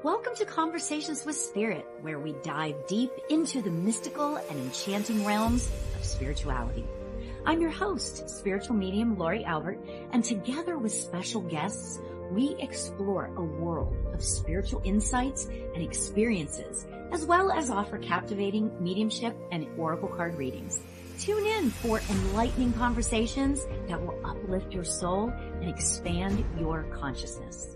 Welcome to Conversations with Spirit, where we dive deep into the mystical and enchanting realms of spirituality. I'm your host, spiritual medium Lori Albert, and together with special guests, we explore a world of spiritual insights and experiences, as well as offer captivating mediumship and oracle card readings. Tune in for enlightening conversations that will uplift your soul and expand your consciousness.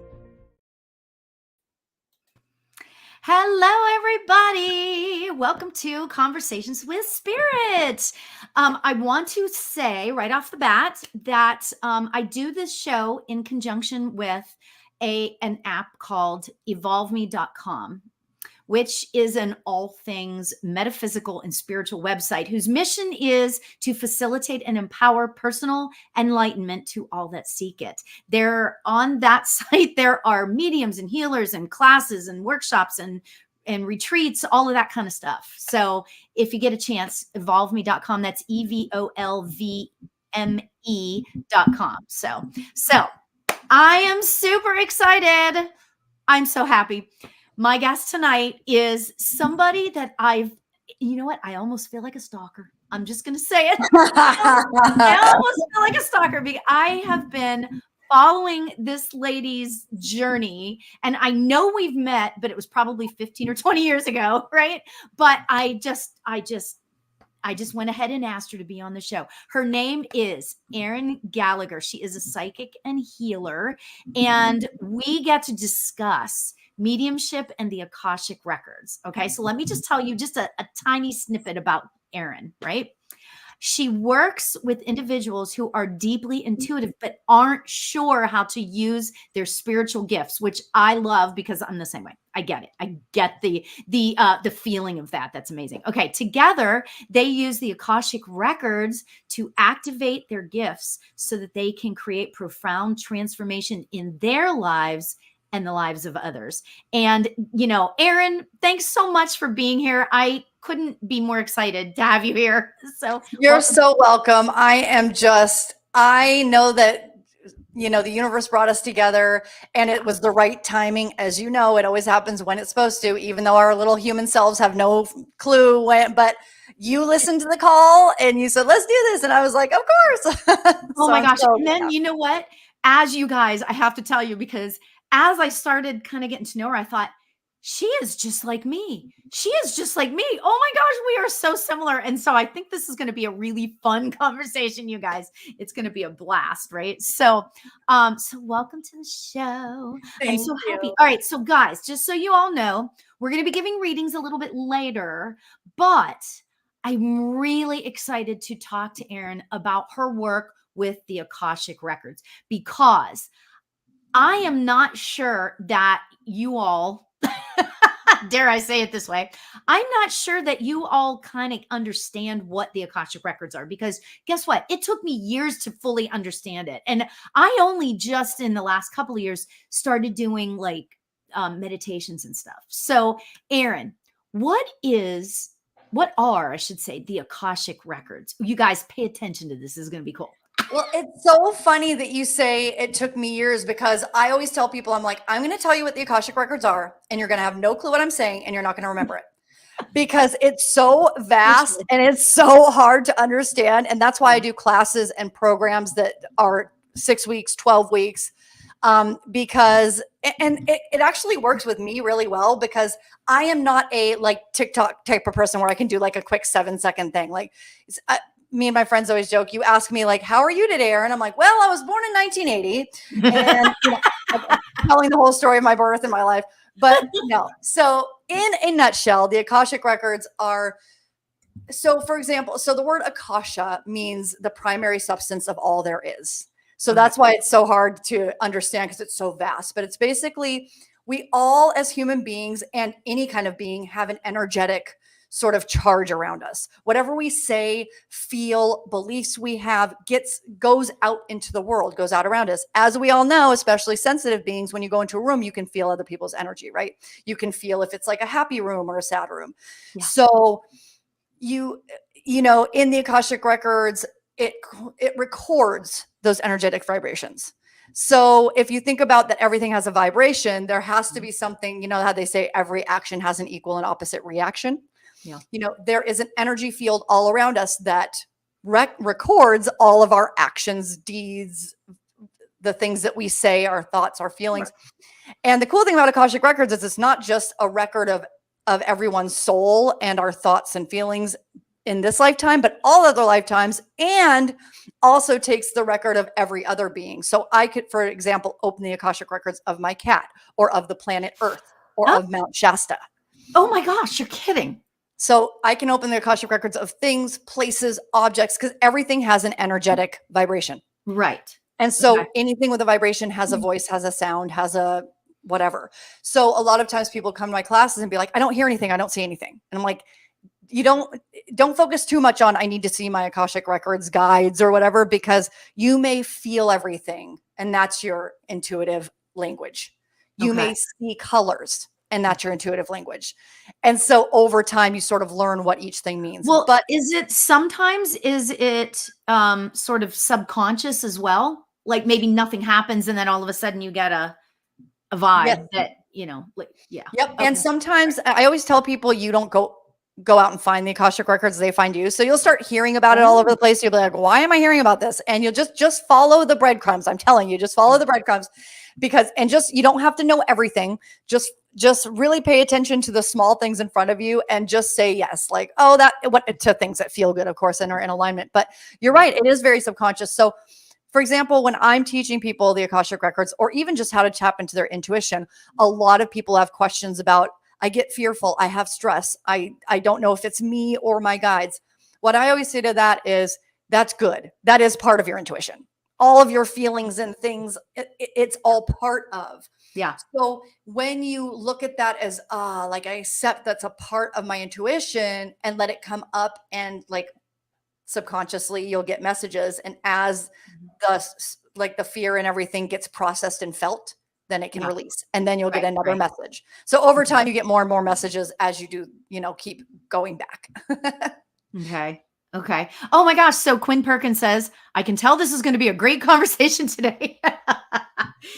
Hello, everybody. Welcome to Conversations with Spirit. I want to say right off the bat that I do this show in conjunction with an app called evolveme.com, which is an all things metaphysical and spiritual website whose mission is to facilitate and empower personal enlightenment to all that seek it. There on that site, there are mediums and healers and classes and workshops and retreats, all of that kind of stuff. So if you get a chance, evolveme.com, that's EVOLVME.com. So I am super excited. I'm so happy. My guest tonight is somebody that you know what? I almost feel like a stalker. I'm just going to say it. I almost feel like a stalker because I have been following this lady's journey, and I know we've met, but it was probably 15 or 20 years ago, right? But I just went ahead and asked her to be on the show. Her name is Erin Gallagher. She is a psychic and healer, and we get to discuss mediumship and the Akashic records. Okay, so let me just tell you just a tiny snippet about Erin, right? She works with individuals who are deeply intuitive, but aren't sure how to use their spiritual gifts, which I love because I'm the same way. I get it. I get the feeling of that. That's amazing. Okay. Together, they use the Akashic records to activate their gifts so that they can create profound transformation in their lives and the lives of others. And, you know, Erin, thanks so much for being here. I couldn't be more excited to have you here. So you're so welcome. I know that, you know, the universe brought us together and it was the right timing. As you know, it always happens when it's supposed to, even though our little human selves have no clue when, but you listened to the call and you said, let's do this. And I was like, of course. Oh my gosh. And then you know what, as you guys, I have to tell you, because as I started kind of getting to know her, I thought, she is just like me. She is just like me. Oh my gosh, we are so similar. And so I think this is going to be a really fun conversation, you guys. It's going to be a blast, right? So welcome to the show. I'm so happy. All right. So guys, just so you all know, we're going to be giving readings a little bit later, but I'm really excited to talk to Erin about her work with the Akashic records, because I am not sure that you all, dare I say it this way, I'm not sure that you all kind of understand what the Akashic records are, because guess what? It took me years to fully understand it. And I only just in the last couple of years started doing like meditations and stuff. So Erin, what are, I should say, the Akashic records? You guys pay attention to this. This is going to be cool. Well, it's so funny that you say it took me years, because I always tell people, I'm like, I'm going to tell you what the Akashic records are, and you're going to have no clue what I'm saying, and you're not going to remember it, because it's so vast and it's so hard to understand. And that's why I do classes and programs that are 6 weeks, 12 weeks, because it actually works with me really well, because I am not a like TikTok type of person where I can do like a quick 7-second thing. Like me and my friends always joke, you ask me like, how are you today, Erin? I'm like, well, I was born in 1980, and you know, I'm telling the whole story of my birth and my life, but no. So in a nutshell, the Akashic records are, so for example, so the word Akasha means the primary substance of all there is. So that's why it's so hard to understand, because it's so vast, but it's basically, we all as human beings and any kind of being have an energetic sort of charge around us. Whatever we say, feel, beliefs we have goes out into the world, goes out around us. As we all know, especially sensitive beings, when you go into a room, you can feel other people's energy, right? You can feel if it's like a happy room or a sad room. Yeah. So you know, in the Akashic records, it records those energetic vibrations. So if you think about that, everything has a vibration, there has to be something, you know, how they say every action has an equal and opposite reaction. Yeah. You know, there is an energy field all around us that records all of our actions, deeds, the things that we say, our thoughts, our feelings. And the cool thing about Akashic Records is it's not just a record of everyone's soul and our thoughts and feelings in this lifetime, but all other lifetimes, and also takes the record of every other being. So I could, for example, open the Akashic Records of my cat or of the planet Earth or Oh. of Mount Shasta. Oh my gosh, you're kidding. So I can open the Akashic Records of things, places, objects, because everything has an energetic vibration. Right. And so Okay. anything with a vibration has a voice, has a sound, has a whatever. So a lot of times people come to my classes and be like, I don't hear anything. I don't see anything. And I'm like, you don't focus too much on, I need to see my Akashic Records guides or whatever, because you may feel everything. And that's your intuitive language. You may see colors, and that's your intuitive language. And so over time, you sort of learn what each thing means. Well, But is it sort of subconscious as well? Like maybe nothing happens and then all of a sudden you get a vibe Yes. that, you know, like, yeah. Yep. Okay. And sometimes I always tell people, you don't go out and find the Akashic Records, they find you. So you'll start hearing about it all over the place. You'll be like, why am I hearing about this? And you'll just follow the breadcrumbs. I'm telling you, just follow the breadcrumbs, because you don't have to know everything. Just really pay attention to the small things in front of you and just say yes. Like, oh, to things that feel good, of course, and are in alignment. But you're right. It is very subconscious. So for example, when I'm teaching people the Akashic Records, or even just how to tap into their intuition, a lot of people have questions about, I get fearful, I have stress, I don't know if it's me or my guides. What I always say to that is, that's good. That is part of your intuition. All of your feelings and things, it's all part of. Yeah. So when you look at that as, like, I accept that's a part of my intuition, and let it come up, and like subconsciously you'll get messages. And as the fear and everything gets processed and felt, then it can release, and then you'll get another message. So over time, you get more and more messages as you do, keep going back. Okay. Okay. Oh my gosh. So Quinn Perkins says, I can tell this is going to be a great conversation today.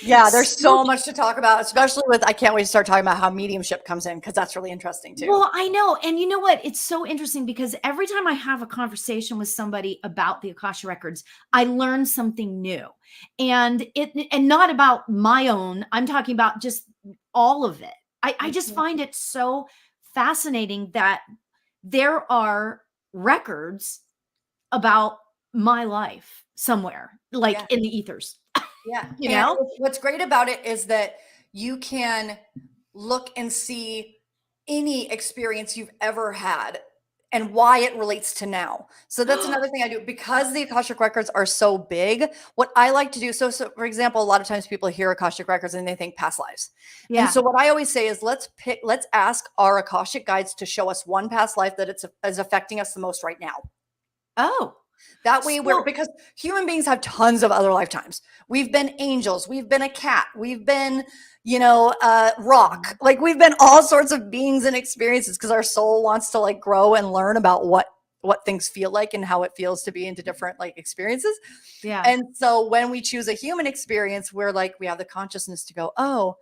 Yeah, there's so much to talk about, especially with, I can't wait to start talking about how mediumship comes in, because that's really interesting too. Well, I know. And you know what? It's so interesting, because every time I have a conversation with somebody about the Akasha Records, I learn something new. And not about my own, I'm talking about just all of it. I just find it so fascinating that there are records about my life somewhere, like in the ethers. Yeah. You know, what's great about it is that you can look and see any experience you've ever had and why it relates to now. So that's another thing I do, because the Akashic Records are so big. What I like to do, so for example, a lot of times people hear Akashic Records and they think past lives. Yeah. And so what I always say is, let's ask our Akashic guides to show us one past life that is affecting us the most right now. Oh, that way because human beings have tons of other lifetimes. We've been angels, we've been a cat, we've been, rock. Like, we've been all sorts of beings and experiences, because our soul wants to like grow and learn about what things feel like and how it feels to be into different like experiences. yeah. And so when we choose a human experience, we're like, we have the consciousness to go, oh,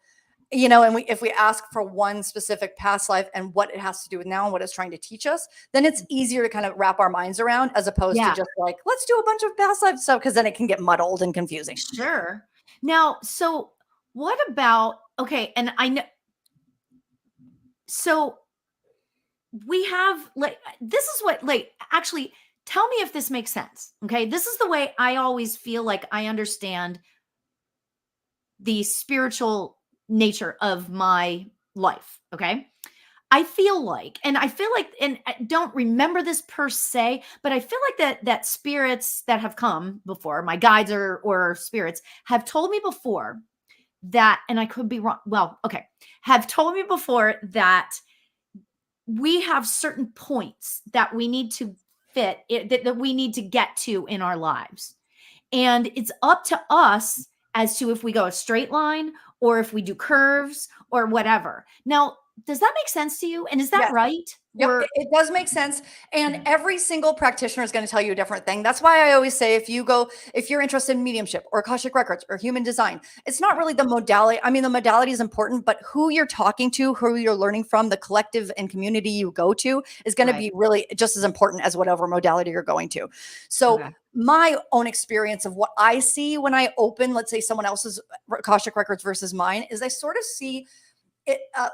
and if we ask for one specific past life and what it has to do with now and what it's trying to teach us, then it's easier to kind of wrap our minds around, as opposed to just like, let's do a bunch of past life stuff, because then it can get muddled and confusing. Sure. Now, so what about, okay, and I know, so we have this is what, actually, tell me if this makes sense. Okay. This is the way I always feel like I understand the spiritual nature of my life. Okay. I feel like, and I don't remember this per se, but I feel like that spirits that have come before, my guides or spirits, have told me before that, and I could be wrong. Well, okay. Have told me before that we have certain points that we need to that we need to get to in our lives. And it's up to us as to if we go a straight line or if we do curves or whatever. Now, does that make sense to you? And is that Yes. right? Yep, Or it does make sense. And yeah, every single practitioner is going to tell you a different thing. That's why I always say if you're interested in mediumship or Akashic Records or human design, it's not really the modality. I mean, the modality is important, but who you're talking to, who you're learning from, the collective and community you go to is going to right. be really just as important as whatever modality you're going to. So, Okay. my own experience of what I see when I open, let's say someone else's Akashic Records versus mine, is I sort of see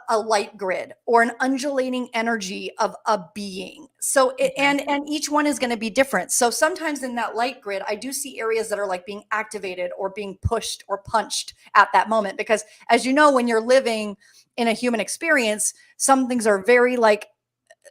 a light grid or an undulating energy of a being. So Okay. and each one is going to be different. So sometimes in that light grid, I do see areas that are like being activated or being pushed or punched at that moment. Because as you know, when you're living in a human experience, some things are very like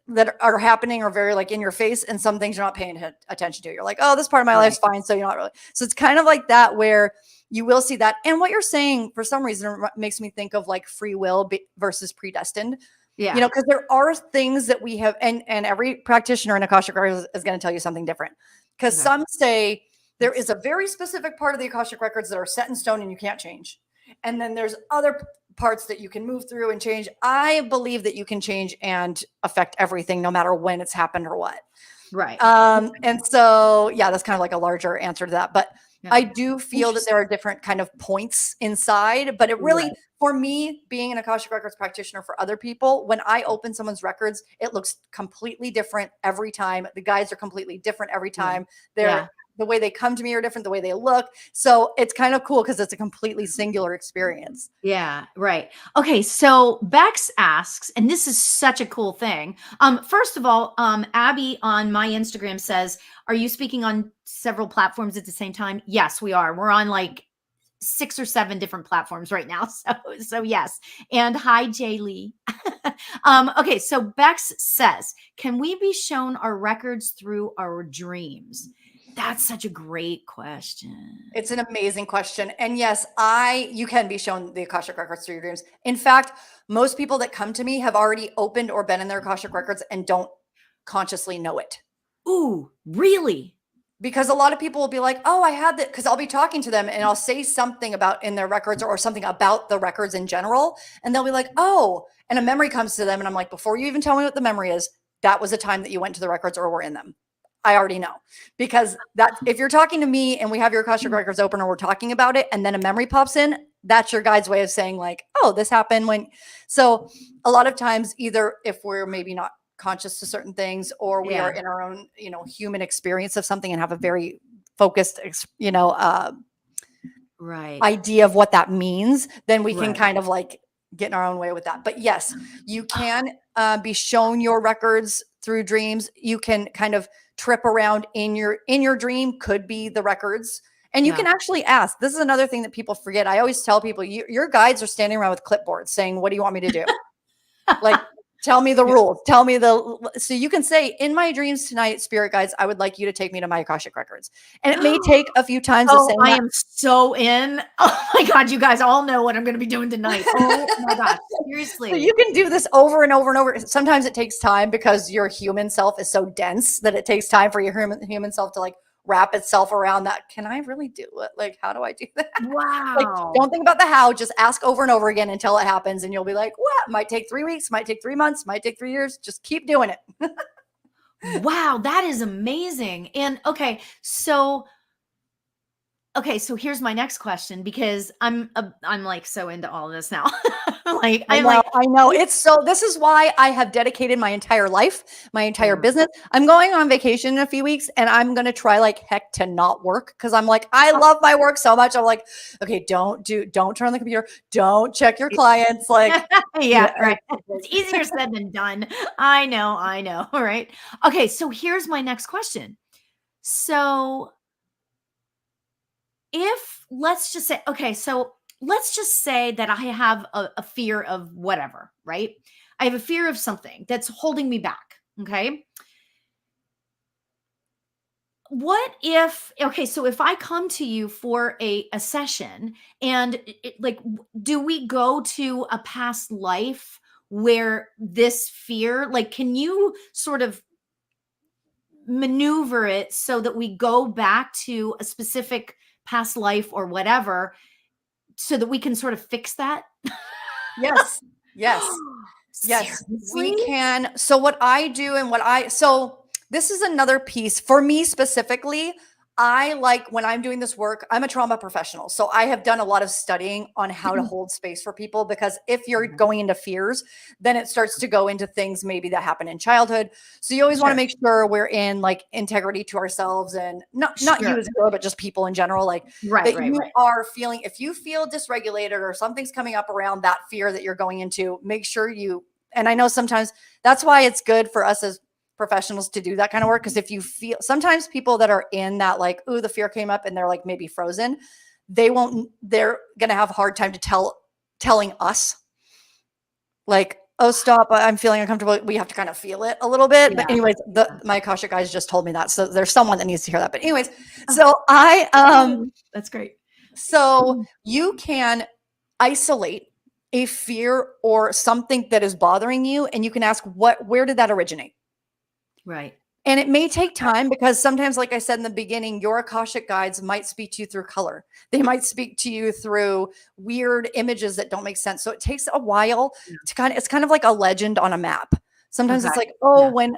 that are happening are very like in your face, and some things you're not paying attention to. You're like, oh, this part of my Right. life's fine. So you're not really. So it's kind of like that where you will see that. And what you're saying for some reason makes me think of like free will versus predestined, Yeah. because there are things that we have, and every practitioner in Akashic Records is going to tell you something different. Because Okay. some say there is a very specific part of the Akashic Records that are set in stone and you can't change. And then there's other parts that you can move through and change. I believe that you can change and affect everything no matter when it's happened or what. Right. And so, yeah, that's kind of like a larger answer to that. But Yeah. I do feel that there are different kind of points inside, but it really, Right. for me, being an Akashic Records practitioner for other people, when I open someone's records, it looks completely different every time. The guides are completely different every Yeah. time. They're Yeah. the way they come to me are different, the way they look. So it's kind of cool because it's a completely singular experience. Yeah, right. Okay, so Bex asks, and this is such a cool thing. First of all, Abby on my Instagram says, "Are you speaking on several platforms at the same time?" Yes, we are. We're on like 6 or 7 different platforms right now. So yes. And hi, Jay Lee. Okay, so Bex says, "Can we be shown our records through our dreams?" That's such a great question. It's an amazing question. And yes, you can be shown the Akashic Records through your dreams. In fact, most people that come to me have already opened or been in their Akashic Records and don't consciously know it. Ooh, really? Because a lot of people will be like, oh, I had that, because I'll be talking to them and I'll say something about in their records or something about the records in general. And they'll be like, oh, and a memory comes to them. And I'm like, before you even tell me what the memory is, that was a time that you went to the records or were in them. I already know, because that if you're talking to me and we have your Akashic Records open or we're talking about it and then a memory pops in, that's your guide's way of saying like, oh, this happened when. So a lot of times, either if we're maybe not conscious to certain things or we are Yeah. in our own, human experience of something and have a very focused, Right. idea of what that means, then we can Right. kind of like get in our own way with that. But yes, you can be shown your records through dreams. You can kind of trip around in your dream, could be the records. And you Yeah. can actually ask. This is another thing that people forget. I always tell people, your guides are standing around with clipboards saying, what do you want me to do? Like, tell me the rules. Tell me so you can say, in my dreams tonight, spirit guides, I would like you to take me to my Akashic Records. And it may take a few times of Oh, saying I that. am so in. Oh my God, you guys all know what I'm going to be doing tonight. Oh my gosh, So seriously. you can do this over and over and over. Sometimes it takes time because your human self is so dense that it takes time for your human self to like wrap itself around that. Can I really do it? Like, how do I do that? Like, Wow. don't think about the how, just ask over and over again until it happens. And you'll be like, what? Might take 3 weeks, might take 3 months, might take 3 years. Just keep doing it. Wow, that is amazing. And okay, so here's my next question, because I'm like so into all of this now. Like I I'm know, like I know. This is why I have dedicated my entire life, my entire yeah. business. I'm going on vacation in a few weeks and I'm going to try like heck to not work because I'm like, I love my work so much. I'm like, okay, don't turn on the computer. Don't check your clients. Like, Yeah, right. It's easier said than done. I know, all right. Okay, so here's my next question. So if let's just say, okay, so let's just say that I have a fear of whatever, right? I have a fear of something that's holding me back. Okay. What if, okay, so if I come to you for a session and like, do we go to a past life where this fear, like, can you sort of maneuver it so that we go back to a specific past life or whatever so that we can sort of fix that? yes, yes. Yes, Seriously? we can. So what I do and so this is another piece for me specifically. I like when I'm doing this work, I'm a trauma professional. So I have done a lot of studying on how to hold space for people because if you're Mhm. going into fears, then it starts to go into things maybe that happen in childhood. So you always want to Sure. make sure we're in like integrity to ourselves and not you Sure. as a girl, but just people in general, like Right, that right, you right. are feeling if you feel dysregulated or something's coming up around that fear that you're going into, make sure you and I know sometimes that's why it's good for us as professionals to do that kind of work. Because if you feel sometimes people that are in that, like, ooh, the fear came up and they're like maybe frozen, they're going to have a hard time telling us, like, oh, stop, I'm feeling uncomfortable. We have to kind of feel it a little bit. But, Yeah. anyways, Yeah. my Akashic guys just told me that. So there's someone that needs to hear that. But, anyways, Oh, so that's great. so Mm. you can isolate a fear or something that is bothering you, and you can ask, where did that originate? Right. And it may take time because sometimes, like I said in the beginning, your Akashic guides might speak to you through color. They might speak to you through weird images that don't make sense. So it takes a while Yeah. to it's kind of like a legend on a map. Sometimes it's Okay. like, oh, Yeah.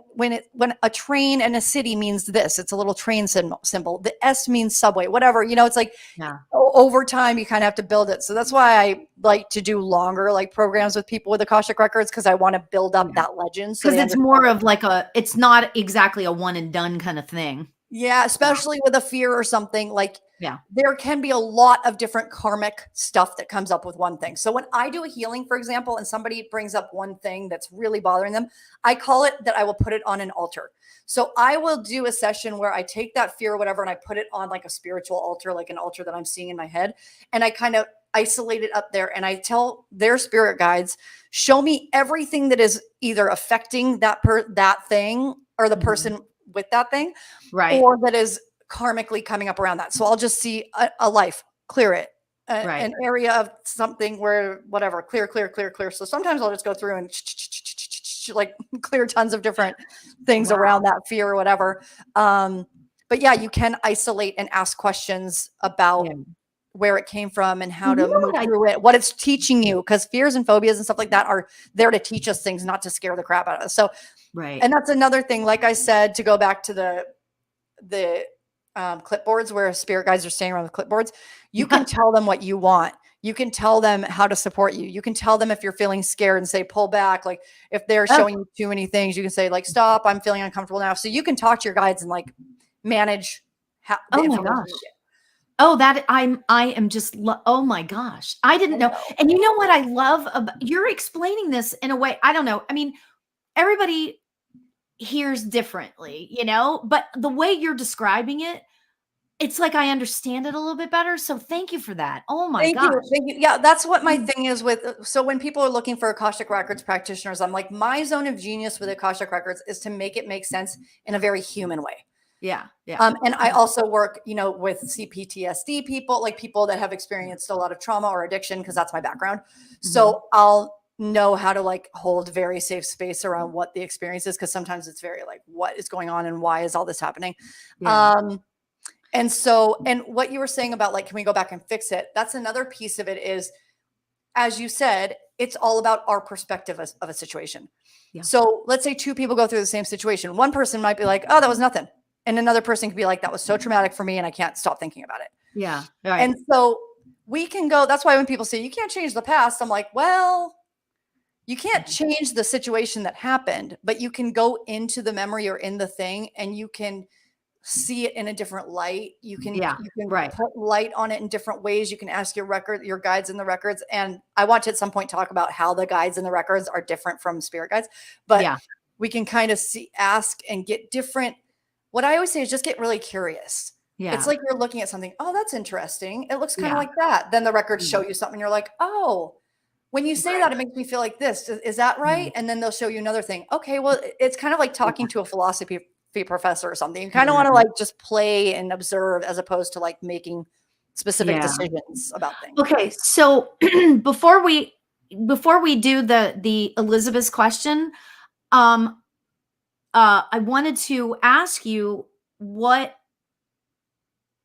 when a train in a city means this, it's a little train symbol. The S means subway, whatever. It's like Yeah. over time you kind of have to build it. So that's why I like to do longer like programs with people with Akashic records, because I want to build up Yeah. that legend so Because they it's understand. more of like it's not exactly a one and done kind of thing. Yeah, Yeah. especially with a fear or something, like Yeah. there can be a lot of different karmic stuff that comes up with one thing. So when I do a healing, for example, and somebody brings up one thing that's really bothering them, I call it that I will put it on an altar. So I will do a session where I take that fear or whatever and I put it on like a spiritual altar, like an altar that I'm seeing in my head. And I kind of isolate it up there and I tell their spirit guides, show me everything that is either affecting that thing or the Mhm. person with that thing, Right. or that is karmically coming up around that. So I'll just see a life, clear it, Right. an area of something where whatever, clear, clear, clear, clear. So sometimes I'll just go through and like clear tons of different things Wow. around that fear or whatever. But yeah, you can isolate and ask questions about Yeah. where it came from and how You to know move what I through it, what it's teaching you, because fears and phobias and stuff like that are there to teach us things, not to scare the crap out of us. So, right. and that's another thing, like I said, to go back to the clipboards where spirit guides are staying around the clipboards, you can tell them what you want. You can tell them how to support you. You can tell them if you're feeling scared and say, pull back. Like if they're Oh, showing you too many things, you can say like, stop, I'm feeling uncomfortable now. So you can talk to your guides and like manage the oh my information gosh. you get. Oh, I am just oh my gosh. I I didn't know. know. And you know what I love about you're explaining this in a way, I don't know. I mean, everybody hears differently, but the way you're describing it, it's like I understand it a little bit better. So thank you for that. Oh my Thank you. gosh. Thank you. Yeah, that's what my Mm. thing is with. So when people are looking for Akashic Records practitioners, I'm like, my zone of genius with Akashic Records is to make it make sense in a very human way. Yeah. Yeah. And I also work, with CPTSD people, like people that have experienced a lot of trauma or addiction, because that's my background. Mhm. So I'll know how to like hold very safe space around what the experience is, because sometimes it's very like, what is going on and why is all this happening? Yeah. Um, and so, and what you were saying about like, can we go back and fix it? That's another piece of it is, as you said, it's all about our perspective of a situation. Yeah. So let's say two people go through the same situation. One person might be like, oh, that was nothing. And another person could be like, that was so traumatic for me and I can't stop thinking about it. Yeah. Right. And so we can go, that's why when people say you can't change the past, I'm like, well, you can't Mhm. change the situation that happened, but you can go into the memory or in the thing and you can see it in a different light. Yeah. You can Right. put light on it in different ways. You can ask your guides in the records. And I want to at some point talk about how the guides in the records are different from spirit guides, but Yeah. we can kind of ask and get different. What I always say is just get really curious. It's Yeah. like you're looking at something. Oh, that's interesting. It looks kind of Yeah. like that. Then the records Yeah. show you something. You're like, oh, when you say Right. that, it makes me feel like this. Is that Mhm. right? And then they'll show you another thing. Okay, well, it's kind of like Yeah. talking to a philosophy professor or something. You kind of Yeah. want to like just play and observe as opposed to like making specific Yeah. decisions about things. Okay, so before we do the Elizabeth's question, um, I wanted to ask you what.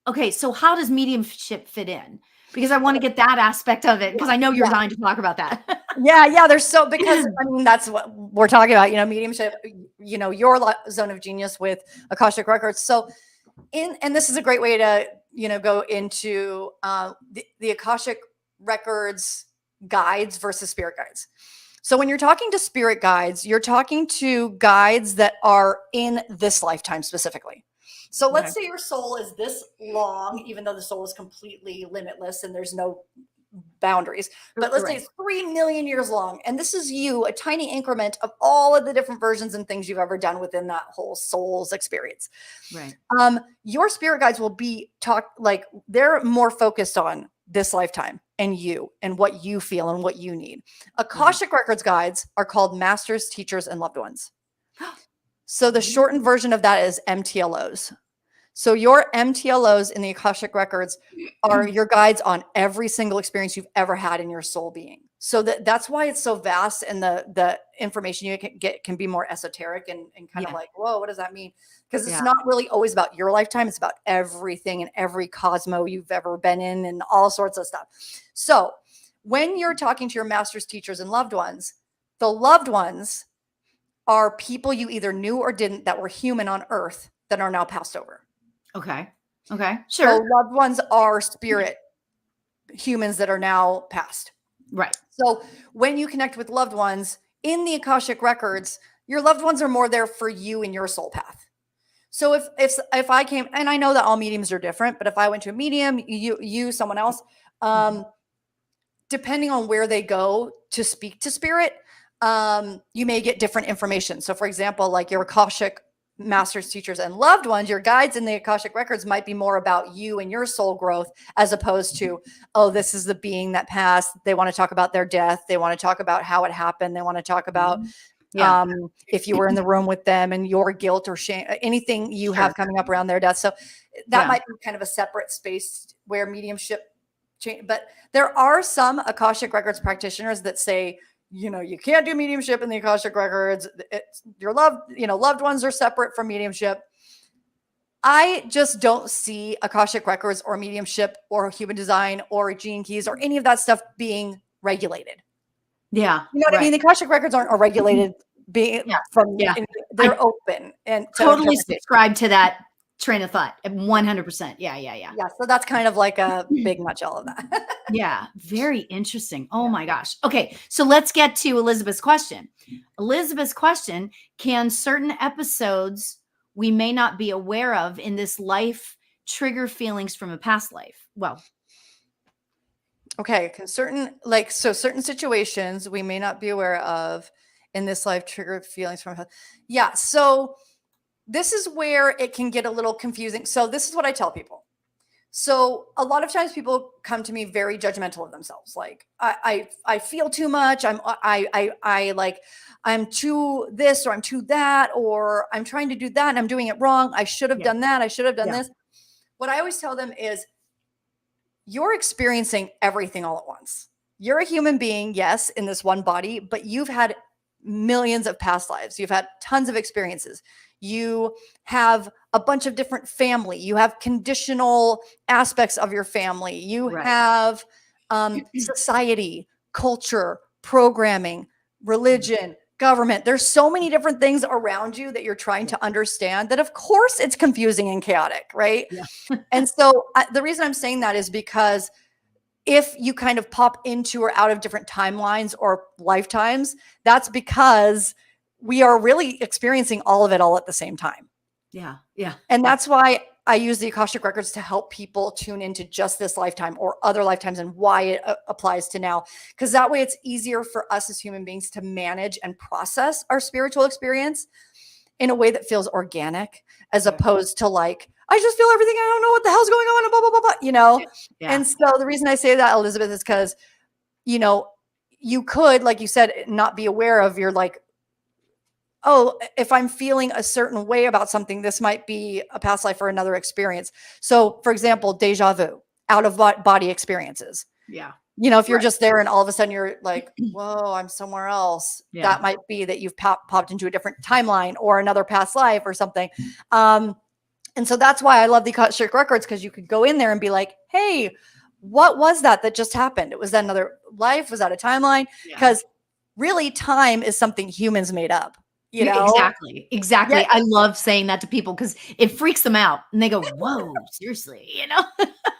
Okay, so how does mediumship fit in? Because I want to get that aspect of it because I know you're Yeah. dying to talk about that. Yeah. There's so, because I mean, that's what we're talking about, mediumship, your zone of genius with Akashic Records. So and this is a great way to, go into the Akashic Records guides versus spirit guides. So when you're talking to spirit guides, you're talking to guides that are in this lifetime specifically. So let's say your soul is this long, even though the soul is completely limitless and there's no boundaries. But let's say it's 3 million years long. And this is you, a tiny increment of all of the different versions and things you've ever done within that whole soul's experience. Right. Your spirit guides will be they're more focused on this lifetime and you and what you feel and what you need. Akashic Records guides are called masters, teachers, and loved ones. So the shortened version of that is MTLOs. So your MTLOs in the Akashic Records are your guides on every single experience you've ever had in your soul being. So that's why it's so vast, and the information you can get can be more esoteric and kind of like, whoa, what does that mean? Because it's not really always about your lifetime. It's about everything and every cosmo you've ever been in and all sorts of stuff. So when you're talking to your masters, teachers, and loved ones, the loved ones are people you either knew or didn't that were human on earth that are now passed over. Okay. Sure. So loved ones are spirit humans that are now passed. Right. So when you connect with loved ones in the Akashic Records, your loved ones are more there for you in your soul path. So if I came, and I know that all mediums are different, but if I went to a medium, you someone else, depending on where they go to speak to spirit, you may get different information. So for example, like your Akashic masters, teachers, and loved ones, your guides in the Akashic Records might be more about you and your soul growth, as opposed to, oh, this is the being that passed. They want to talk about their death. They want to talk about how it happened. They want to talk about if you were in the room with them and your guilt or shame, anything you have coming up around their death. So that might be kind of a separate space where mediumship change. But there are some Akashic Records practitioners that say, you can't do mediumship in the Akashic Records. Your loved ones are separate from mediumship. I just don't see Akashic Records or mediumship or human design or gene keys or any of that stuff being regulated. Yeah. You know what I mean? The Akashic Records aren't regulated they're open and totally subscribe to that train of thought. 100%. Yeah. So that's kind of like a big nutshell of that. Yeah. Very interesting. Oh my gosh. Okay. So let's get to Elizabeth's question. Elizabeth's question: can certain episodes we may not be aware of in this life trigger feelings from a past life? Well, okay. Certain situations we may not be aware of in this life trigger feelings from, so this is where it can get a little confusing. So this is what I tell people. So a lot of times people come to me very judgmental of themselves. Like I feel too much. I'm too this, or I'm too that, or I'm trying to do that and I'm doing it wrong. I should have done that. I should have done this. What I always tell them is, you're experiencing everything all at once. You're a human being, yes, in this one body, but you've had millions of past lives. You've had tons of experiences. You have a bunch of different family. You have conditional aspects of your family. You have society, culture, programming, religion, government. There's so many different things around you that you're trying to understand that, of course, it's confusing and chaotic, right? Yeah. And so the reason I'm saying that is because if you kind of pop into or out of different timelines or lifetimes, that's because we are really experiencing all of it all at the same time. Yeah. And that's why I use the Akashic Records to help people tune into just this lifetime or other lifetimes and why it applies to now. Because that way it's easier for us as human beings to manage and process our spiritual experience in a way that feels organic, as opposed to like, I just feel everything. I don't know what the hell's going on, and blah, blah, blah, blah, Yeah. And so the reason I say that, Elizabeth, is because, you could, like you said, not be aware of your like, oh, if I'm feeling a certain way about something, this might be a past life or another experience. So for example, deja vu, out of body experiences. Yeah. If you're just there and all of a sudden you're like, whoa, I'm somewhere else. Yeah. That might be that you've popped into a different timeline or another past life or something. And so that's why I love the Akashic Records, because you could go in there and be like, hey, what was that just happened? It was that another life? Was that a timeline? Yeah. Because really, time is something humans made up, you know? Exactly. Exactly. Yeah. I love saying that to people because it freaks them out and they go, whoa, seriously, you know?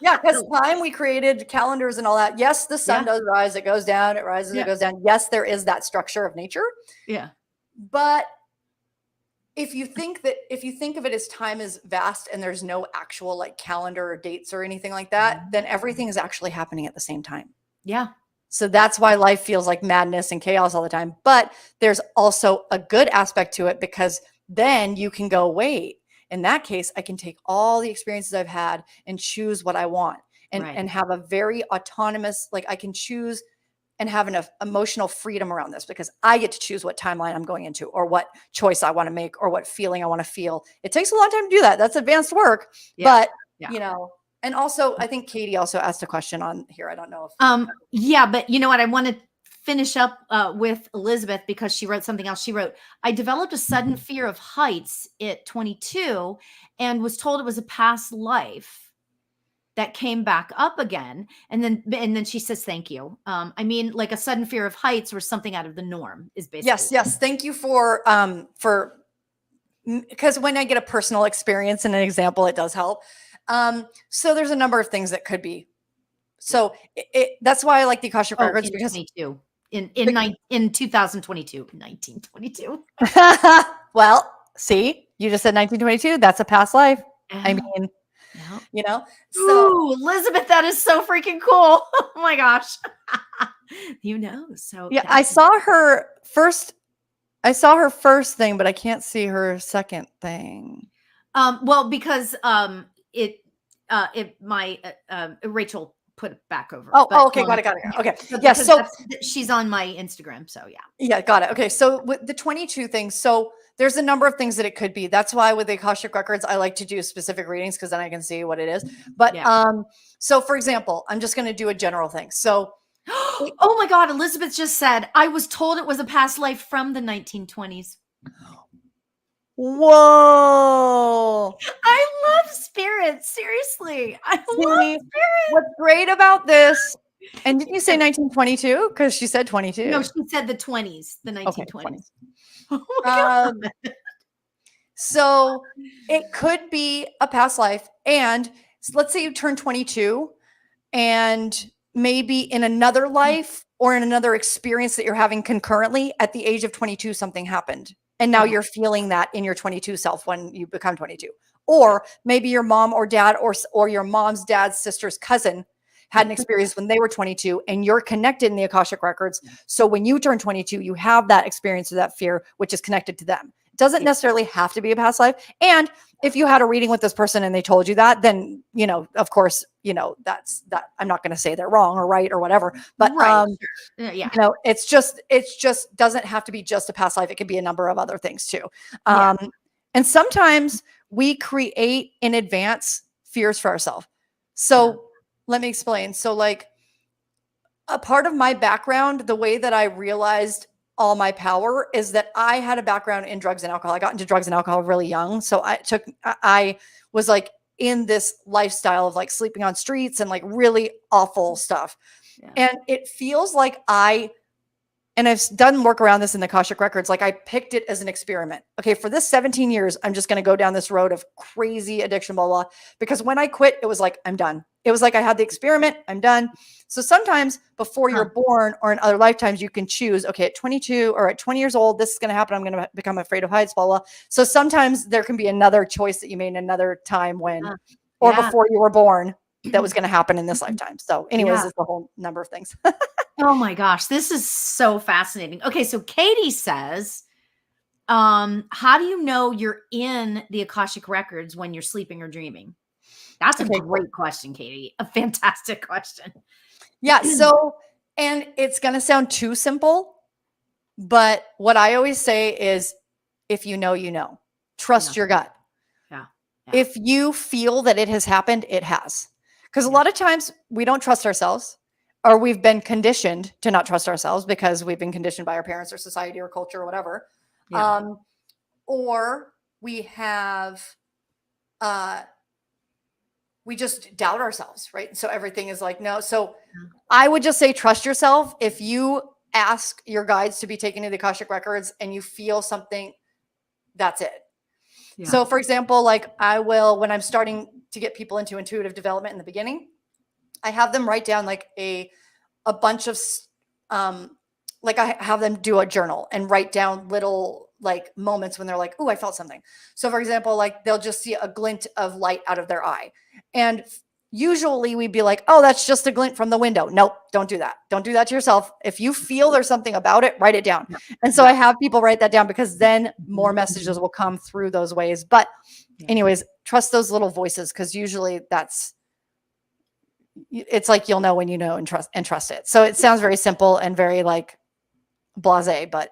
Yeah, because time we created calendars and all that. Yes, the sun Yeah. does rise, it goes down, it rises, Yeah. it goes down. Yes, there is that structure of nature. Yeah. But if you think of it as time is vast and there's no actual like calendar or dates or anything like that, then everything is actually happening at the same time. Yeah. So that's why life feels like madness and chaos all the time. But there's also a good aspect to it because then you can go, wait, in that case, I can take all the experiences I've had and choose what I want and have a very autonomous, like I can choose and have enough emotional freedom around this because I get to choose what timeline I'm going into or what choice I want to make or what feeling I want to feel. It takes a long time to do that. That's advanced work. Yeah. But, you know, and also I think Katie also asked a question on here. I don't know if yeah, but you know what? I want to finish up with Elizabeth because she wrote something else. She wrote, I developed a sudden fear of heights at 22 and was told it was a past life that came back up again. And then she says, thank you. I mean, like a sudden fear of heights or something out of the norm is basically. Yes. Thank you for because when I get a personal experience and an example, it does help. So there's a number of things that could be. So that's why I like the Akashic records because 22 in 2022, 1922. Well, see, you just said 1922. That's a past life. I mean, you know. So ooh, Elizabeth, that is so freaking cool. Oh my gosh. You know. So yeah, I saw her first thing, but I can't see her second thing. Well, because Rachel put it back over. Oh, okay, got it. Okay, yeah. So she's on my Instagram. So yeah, got it. Okay, so with the 22 things, so there's a number of things that it could be. That's why with the Akashic records, I like to do specific readings because then I can see what it is. But so for example, I'm just going to do a general thing. So oh my God, Elizabeth just said, I was told it was a past life from the 1920s. Whoa. I love spirits. Seriously. I love spirits. What's great about this, and did you say 1922? Because she said 22. No, she said the 20s, the 1920s. Okay, 20s. Oh my God. So it could be a past life. And let's say you turn 22 and maybe in another life or in another experience that you're having concurrently at the age of 22, something happened. And now you're feeling that in your 22 self when you become 22. Or maybe your mom or dad or your mom's dad's sister's cousin had an experience when they were 22 and you're connected in the Akashic records. So when you turn 22, you have that experience of that fear, which is connected to them. It doesn't necessarily have to be a past life. And if you had a reading with this person and they told you that, then, you know, of course, you know, that's that. I'm not going to say they're wrong or right or whatever, but, you know, it's just doesn't have to be just a past life. It could be a number of other things too. And sometimes we create in advance fears for ourselves. So let me explain. So like a part of my background, the way that I realized all my power is that I had a background in drugs and alcohol. I got into drugs and alcohol really young. So I was like in this lifestyle of like sleeping on streets and like really awful stuff. Yeah. And it feels like and I've done work around this in the Akashic records. Like I picked it as an experiment. Okay. For this 17 years, I'm just going to go down this road of crazy addiction, blah, blah. Because when I quit, it was like, I'm done. It was like, I had the experiment, I'm done. So sometimes before you're born or in other lifetimes, you can choose, okay, at 22 or at 20 years old, this is going to happen. I'm going to become afraid of heights, blah, blah. So sometimes there can be another choice that you made in another time when, or before you were born, that was going to happen in this lifetime. So anyways, it's a whole number of things. Oh my gosh, this is so fascinating. Okay, so Katie says, how do you know you're in the Akashic records when you're sleeping or dreaming? That's a great question, Katie. A fantastic question. Yeah. So, and it's going to sound too simple, but what I always say is if you know, you know, trust your gut. Yeah. If you feel that it has happened, it has. Because a lot of times we don't trust ourselves, or we've been conditioned to not trust ourselves because we've been conditioned by our parents or society or culture or whatever. Yeah. Or we have, we just doubt ourselves, right? So everything is like, no. So I would just say, trust yourself. If you ask your guides to be taken to the Akashic records and you feel something, that's it. Yeah. So for example, like I will, when I'm starting to get people into intuitive development in the beginning, I have them write down like a bunch of, like I have them do a journal and write down little like moments when they're like, oh, I felt something. So for example, like they'll just see a glint of light out of their eye. And usually we'd be like, oh, that's just a glint from the window. Nope, don't do that. Don't do that to yourself. If you feel there's something about it, write it down. Yeah. And so I have people write that down because then more messages will come through those ways. But anyways, trust those little voices, because usually it's like you'll know when you know and trust it. So it sounds very simple and very like blasé, but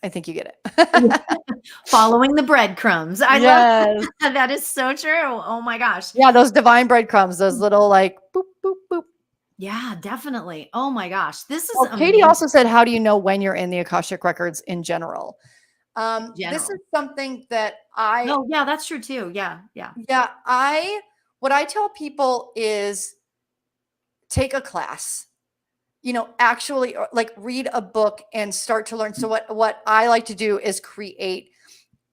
I think you get it. Following the breadcrumbs. I love that. That is so true. Oh my gosh. Yeah, those divine breadcrumbs, those little like boop, boop, boop. Yeah, definitely. Oh my gosh. This is Katie amazing. also said, how do you know when you're in the Akashic records in general? This is something that oh yeah, that's true too. Yeah. What I tell people is take a class, actually like read a book and start to learn. So what I like to do is create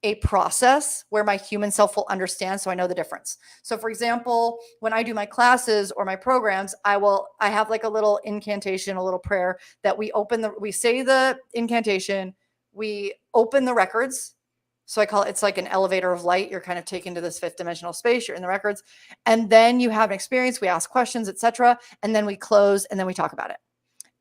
a process where my human self will understand, so I know the difference. So for example, when I do my classes or my programs, I have like a little incantation, a little prayer that we say the incantation, we open the records. So I call it's like an elevator of light. You're kind of taken to this fifth dimensional space. You're in the records. And then you have an experience. We ask questions, etc. And then we close and then we talk about it.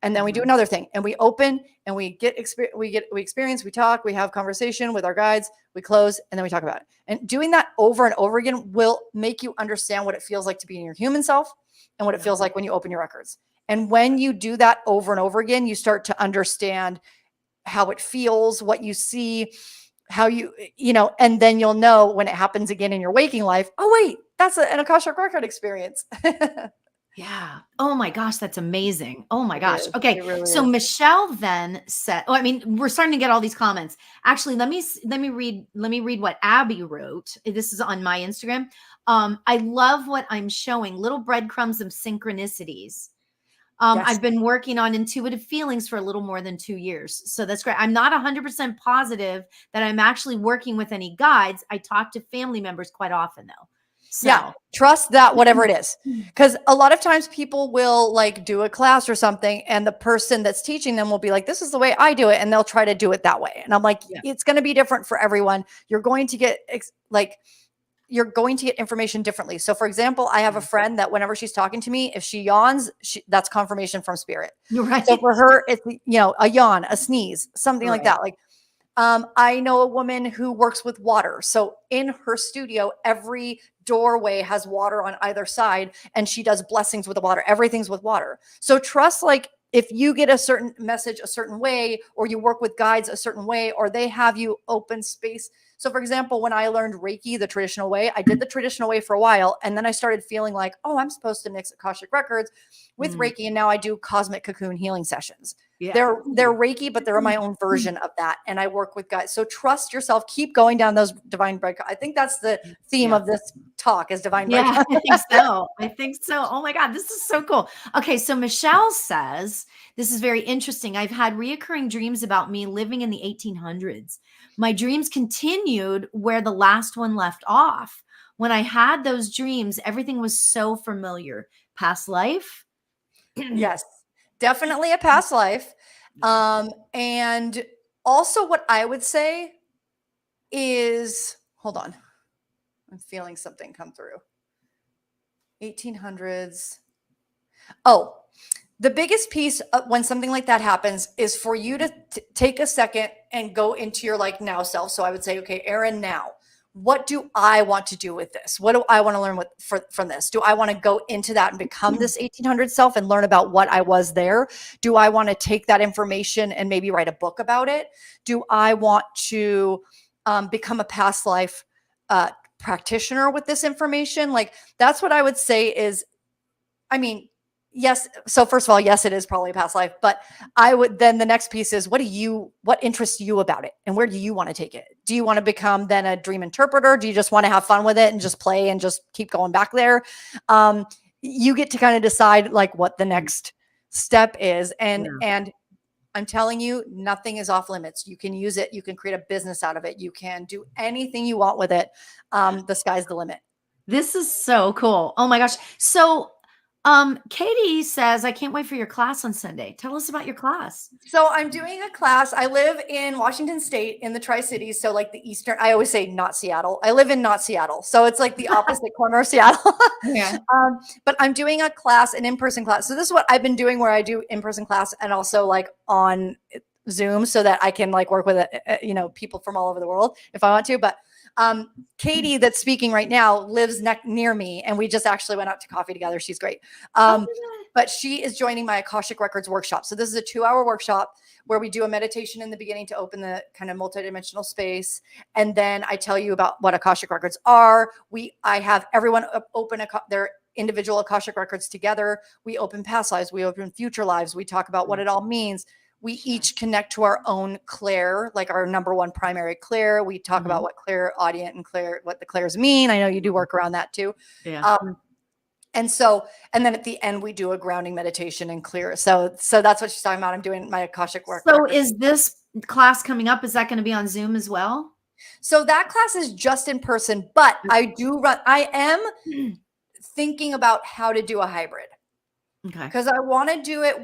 And then we do another thing and we open and we experience, we talk, we have conversation with our guides, we close, and then we talk about it. And doing that over and over again will make you understand what it feels like to be in your human self and what it feels like when you open your records. And when you do that over and over again, you start to understand how it feels, what you see, how and then you'll know when it happens again in your waking life, oh wait, that's an Akashic record experience. Yeah. Oh my gosh, that's amazing. Oh my gosh. It Okay. really So is. Michelle then said, oh, I mean, we're starting to get all these comments. Actually, let me read what Abby wrote. This is on my Instagram. I love what I'm showing, little breadcrumbs of synchronicities. Yes. I've been working on intuitive feelings for a little more than 2 years. So that's great. I'm not 100% positive that I'm actually working with any guides. I talk to family members quite often though. So. Yeah, trust that whatever it is. Because a lot of times people will like do a class or something and the person that's teaching them will be like, this is the way I do it. And they'll try to do it that way. And I'm like, it's going to be different for everyone. You're going to get information differently. So for example, I have a friend that whenever she's talking to me, if she yawns, that's confirmation from spirit. You're right. So for her, it's, a yawn, a sneeze, something like that. Like, I know a woman who works with water. So in her studio, every doorway has water on either side and she does blessings with the water. Everything's with water. So trust, like if you get a certain message a certain way, or you work with guides a certain way, or they have you open space. So for example, when I learned Reiki the traditional way, I did the traditional way for a while. And then I started feeling like, oh, I'm supposed to mix Akashic records with Reiki. And now I do cosmic cocoon healing sessions. Yeah. They're Reiki, but they're my own version of that. And I work with guys. So trust yourself, keep going down those divine breadcrumbs. I think that's the theme of this talk is divine breadcrumbs. Yeah, I think so. I think so. Oh my God, this is so cool. Okay. So Michelle says, this is very interesting. I've had reoccurring dreams about me living in the 1800s. My dreams continued where the last one left off. When I had those dreams, everything was so familiar. Past life? Yes. Definitely a past life. And also what I would say is, hold on. I'm feeling something come through. 1800s. Oh, the biggest piece of when something like that happens is for you to take a second and go into your like now self. So I would say, okay, Erin, now, what do I want to do with this? What do I want to learn from this? Do I want to go into that and become this 1800 self and learn about what I was there? Do I want to take that information and maybe write a book about it? Do I want to become a past life practitioner with this information? Like, that's what I would say is, I mean, yes. So first of all, yes, it is probably a past life, but I would, then the next piece is, what interests you about it? And where do you want to take it? Do you want to become then a dream interpreter? Do you just want to have fun with it and just play and just keep going back there? You get to kind of decide like what the next step is. And I'm telling you, nothing is off limits. You can use it. You can create a business out of it. You can do anything you want with it. The sky's the limit. This is so cool. Oh my gosh. So, Katie says, I can't wait for your class on Sunday. Tell us about your class. So I'm doing a class. I live in Washington State in the Tri-Cities. So like the Eastern, I always say not Seattle. I live in not Seattle. So it's like the opposite corner of Seattle. Yeah. But I'm doing a class, an in-person class. So this is what I've been doing where I do in-person class and also like on Zoom so that I can like work with, people from all over the world if I want to. But Katie that's speaking right now lives near me, and we just actually went out to coffee together. She's great. But she is joining my Akashic Records workshop. So this is a 2-hour workshop where we do a meditation in the beginning to open the kind of multidimensional space. And then I tell you about what Akashic Records are. I have everyone open their individual Akashic Records together. We open past lives. We open future lives. We talk about what it all means. We each connect to our own clair, like our number one primary clair. We talk about what clairaudient and what the clairs mean. I know you do work around that too. Yeah. And then at the end we do a grounding meditation and clear. So that's what she's talking about. I'm doing my Akashic work. So is this class coming up? Is that going to be on Zoom as well? So that class is just in person, but I am thinking about how to do a hybrid. Okay. Because I want to do it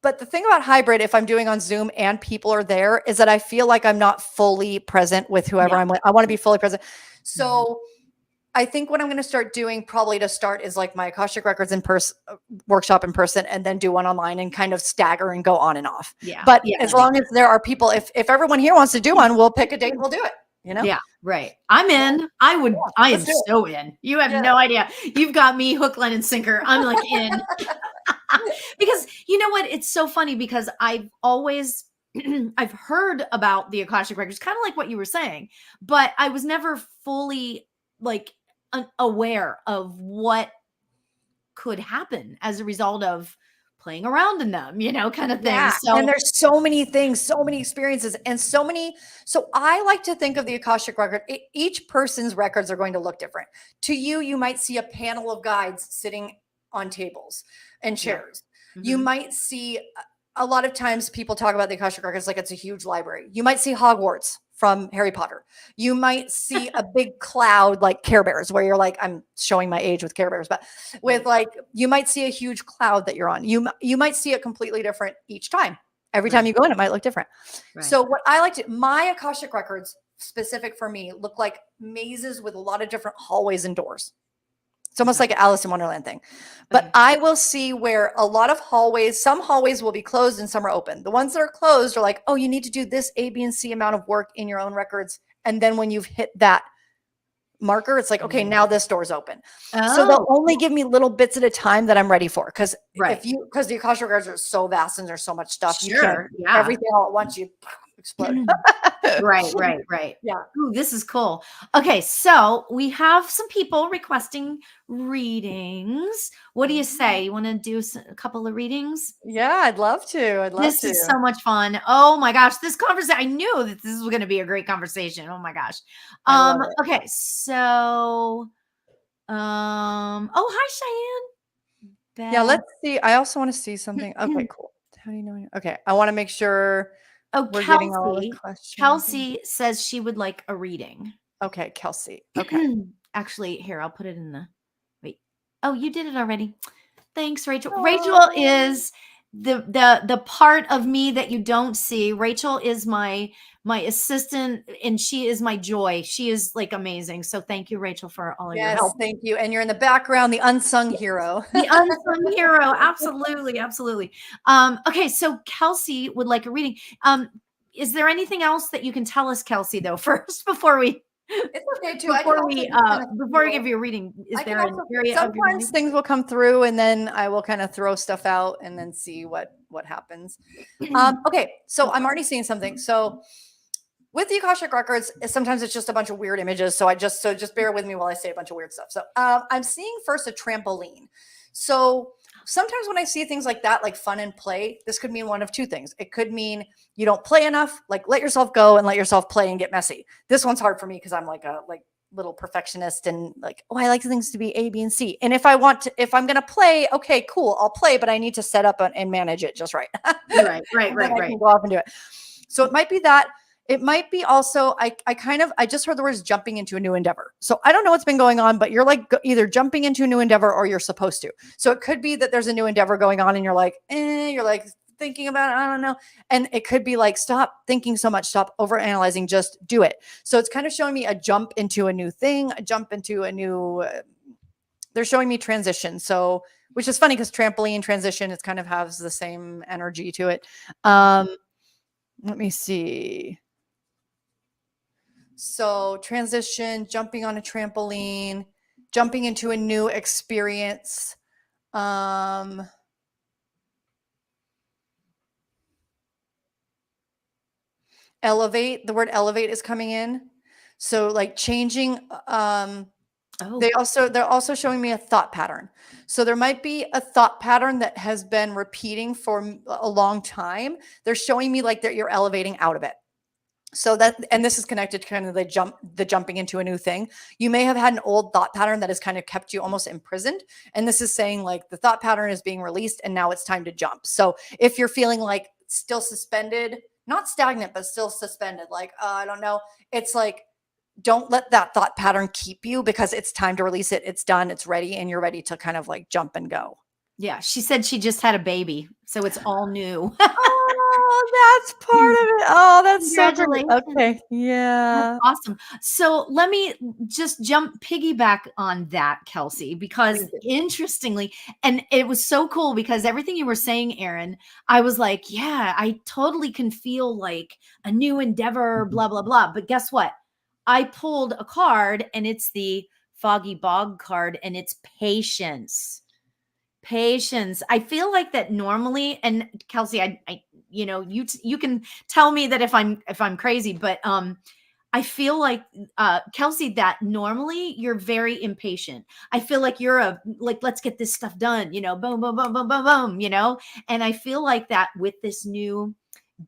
but the thing about hybrid, if I'm doing on Zoom and people are there, is that I feel like I'm not fully present with whoever I'm with. I want to be fully present. So I think what I'm going to start doing probably to start is like my Akashic Records in person workshop in person, and then do one online and kind of stagger and go on and off. Yeah. But as long as there are people, if everyone here wants to do one, we'll pick a date and we'll do it. Yeah, right. I'm in. I am so in. You have no idea. You've got me hook, line, and sinker. I'm like in. Because you know what? It's so funny because I've always I've heard about the Akashic Records, kind of like what you were saying, but I was never fully like aware of what could happen as a result of playing around in them, kind of thing. Yeah. So, and there's so many things, so many experiences, and so I like to think of the Akashic Record. Each person's records are going to look different. To you might see a panel of guides sitting on tables and chairs. Yeah. You might see, a lot of times people talk about the Akashic Records like it's a huge library. You might see Hogwarts from Harry Potter. You might see a big cloud like Care Bears, where you're like, I'm showing my age with Care Bears, but with like, you might see a huge cloud that you're on. You might see it completely different each time. Every time you go in, it might look different. Right. So what I like my Akashic Records specific for me look like mazes with a lot of different hallways and doors. It's almost like an Alice in Wonderland thing. But I will see where a lot of some hallways will be closed and some are open. The ones that are closed are like, oh, you need to do this A, B, and C amount of work in your own records. And then when you've hit that marker, it's like, okay, now this door's open. Oh. So they'll only give me little bits at a time that I'm ready for. Because the Akashic Records are so vast and there's so much stuff. Sure. Everything all at once, you explode. Right. Yeah. Ooh, this is cool. Okay, so we have some people requesting readings. What do you say? You want to do a couple of readings? Yeah, I'd love to. This is so much fun. Oh my gosh, this conversation! I knew that this was going to be a great conversation. Oh my gosh. Okay, so, oh, hi, Cheyenne. Beth. Yeah, let's see. I also want to see something. Okay, cool. How do you know? Okay, I want to make sure. Oh, Kelsey says she would like a reading. Okay, Kelsey. Okay. Actually, here, I'll put it in wait. Oh, you did it already. Thanks, Rachel. Aww. Rachel is the part of me that you don't see. Rachel is my assistant, and she is my joy. She is like amazing. So thank you, Rachel, for all of your help. Thank you. And you're in the background, the unsung hero. The unsung hero. Absolutely. Absolutely. Okay. So Kelsey would like a reading. Is there anything else that you can tell us, Kelsey, though, first before we It's okay too. Before we give you a reading, is there an area? Sometimes things will come through, and then I will kind of throw stuff out and then see what happens. Okay, so I'm already seeing something. So with the Akashic Records, sometimes it's just a bunch of weird images. So just bear with me while I say a bunch of weird stuff. So I'm seeing first a trampoline. So sometimes when I see things like that, like fun and play, this could mean one of two things. It could mean you don't play enough, like let yourself go and let yourself play and get messy. This one's hard for me because I'm like a little perfectionist and like, oh, I like things to be A, B, and C. And if I'm gonna play, okay, cool, I'll play, but I need to set up and manage it just right. Right, And then I can go off and do it. So it might be that. It might be also, I just heard the words jumping into a new endeavor. So I don't know what's been going on, but you're like either jumping into a new endeavor or you're supposed to. So it could be that there's a new endeavor going on and you're like, you're like thinking about it, I don't know. And it could be like, stop thinking so much, stop overanalyzing, just do it. So it's kind of showing me a jump into a new thing, a jump into a new, they're showing me transition. So, which is funny because trampoline transition, it kind of has the same energy to it. Let me see. So transition, jumping on a trampoline, jumping into a new experience. Elevate, the word elevate is coming in. So like changing, they're also showing me a thought pattern. So there might be a thought pattern that has been repeating for a long time. They're showing me like that you're elevating out of it. So that, and this is connected to kind of the jumping into a new thing. You may have had an old thought pattern that has kind of kept you almost imprisoned. And this is saying like the thought pattern is being released and now it's time to jump. So if you're feeling like still suspended, not stagnant, but still suspended, like, I don't know, it's like, don't let that thought pattern keep you because it's time to release it. It's done. It's ready. And you're ready to kind of like jump and go. Yeah. She said she just had a baby. So it's all new. Oh, that's part of it. Oh, that's so great. Congratulations. Okay. Yeah. That's awesome. So let me just piggyback on that, Kelsey, because interestingly, and it was so cool because everything you were saying, Erin, I was like, yeah, I totally can feel like a new endeavor, blah, blah, blah. But guess what? I pulled a card and it's the Foggy Bog card and it's patience. Patience. I feel like that normally, and Kelsey, I you can tell me that if I'm crazy, but I feel like Kelsey, that normally you're very impatient. I feel like you're let's get this stuff done, boom, boom, boom, boom, boom, boom, and I feel like that with this new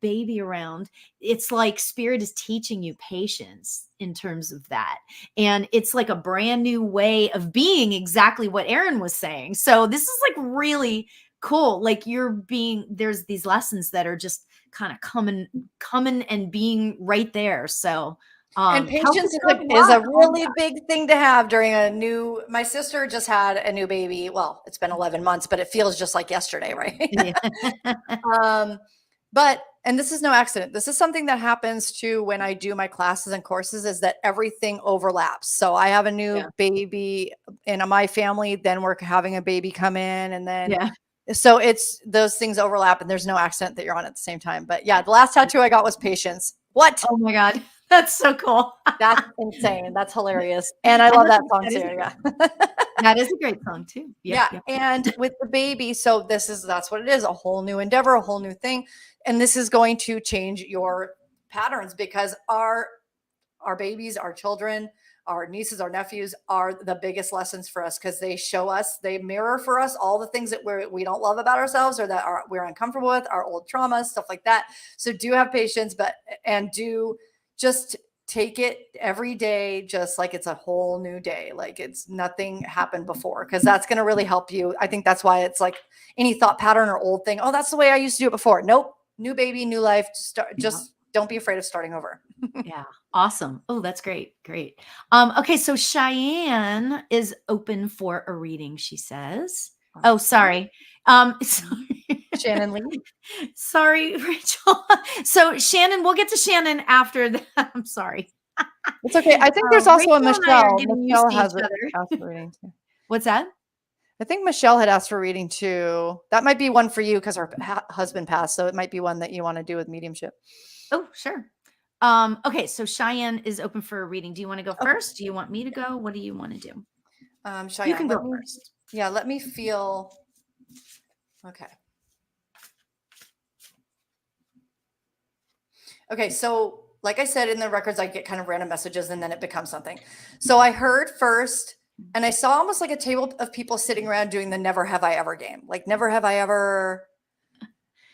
baby around, it's like spirit is teaching you patience in terms of that, and it's like a brand new way of being, exactly what Erin was saying. So this is like really cool. Like there's these lessons that are just kind of coming and being right there. So and patience is a really big thing to have during my sister just had a new baby. Well, it's been 11 months, but it feels just like yesterday, right? Yeah. And this is no accident. This is something that happens too when I do my classes and courses, is that everything overlaps. So I have a new baby in my family, then we're having a baby come in, and then so it's those things overlap, and there's no accident that you're on at the same time. But yeah, the last tattoo I got was patience. What? Oh my God. That's so cool. That's insane. That's hilarious. And I love that song too. Yeah. That is a great song too. Yeah. And with the baby, so that's what it is, a whole new endeavor, a whole new thing. And this is going to change your patterns because our babies, our children, our nieces, our nephews are the biggest lessons for us because they mirror for us all the things that we don't love about ourselves or that we're uncomfortable with, our old traumas, stuff like that. So do have patience, and do just take it every day, just like it's a whole new day, like it's nothing happened before, because that's going to really help you. I think that's why it's like any thought pattern or old thing. Oh, that's the way I used to do it before. Nope. New baby, new life. Just don't be afraid of starting over. Yeah. Awesome. Oh, that's great. Great. Okay. So Cheyenne is open for a reading, she says. Oh, sorry. Sorry. Shannon Lee. Sorry, Rachel. So Shannon, we'll get to Shannon after that. I'm sorry. It's okay. I think there's also Rachel a Michelle. Michelle has asked for reading too. What's that? I think Michelle had asked for reading too. That might be one for you because her husband passed. So it might be one that you want to do with mediumship. Oh, sure. Okay. So Cheyenne is open for a reading. Do you want to go first? Do you want me to go? What do you want to do? Cheyenne, you can go first. Yeah. Let me feel. Okay. Okay. So like I said, in the records, I get kind of random messages and then it becomes something. So I heard first and I saw almost like a table of people sitting around doing the never have I ever game. Like never have I ever.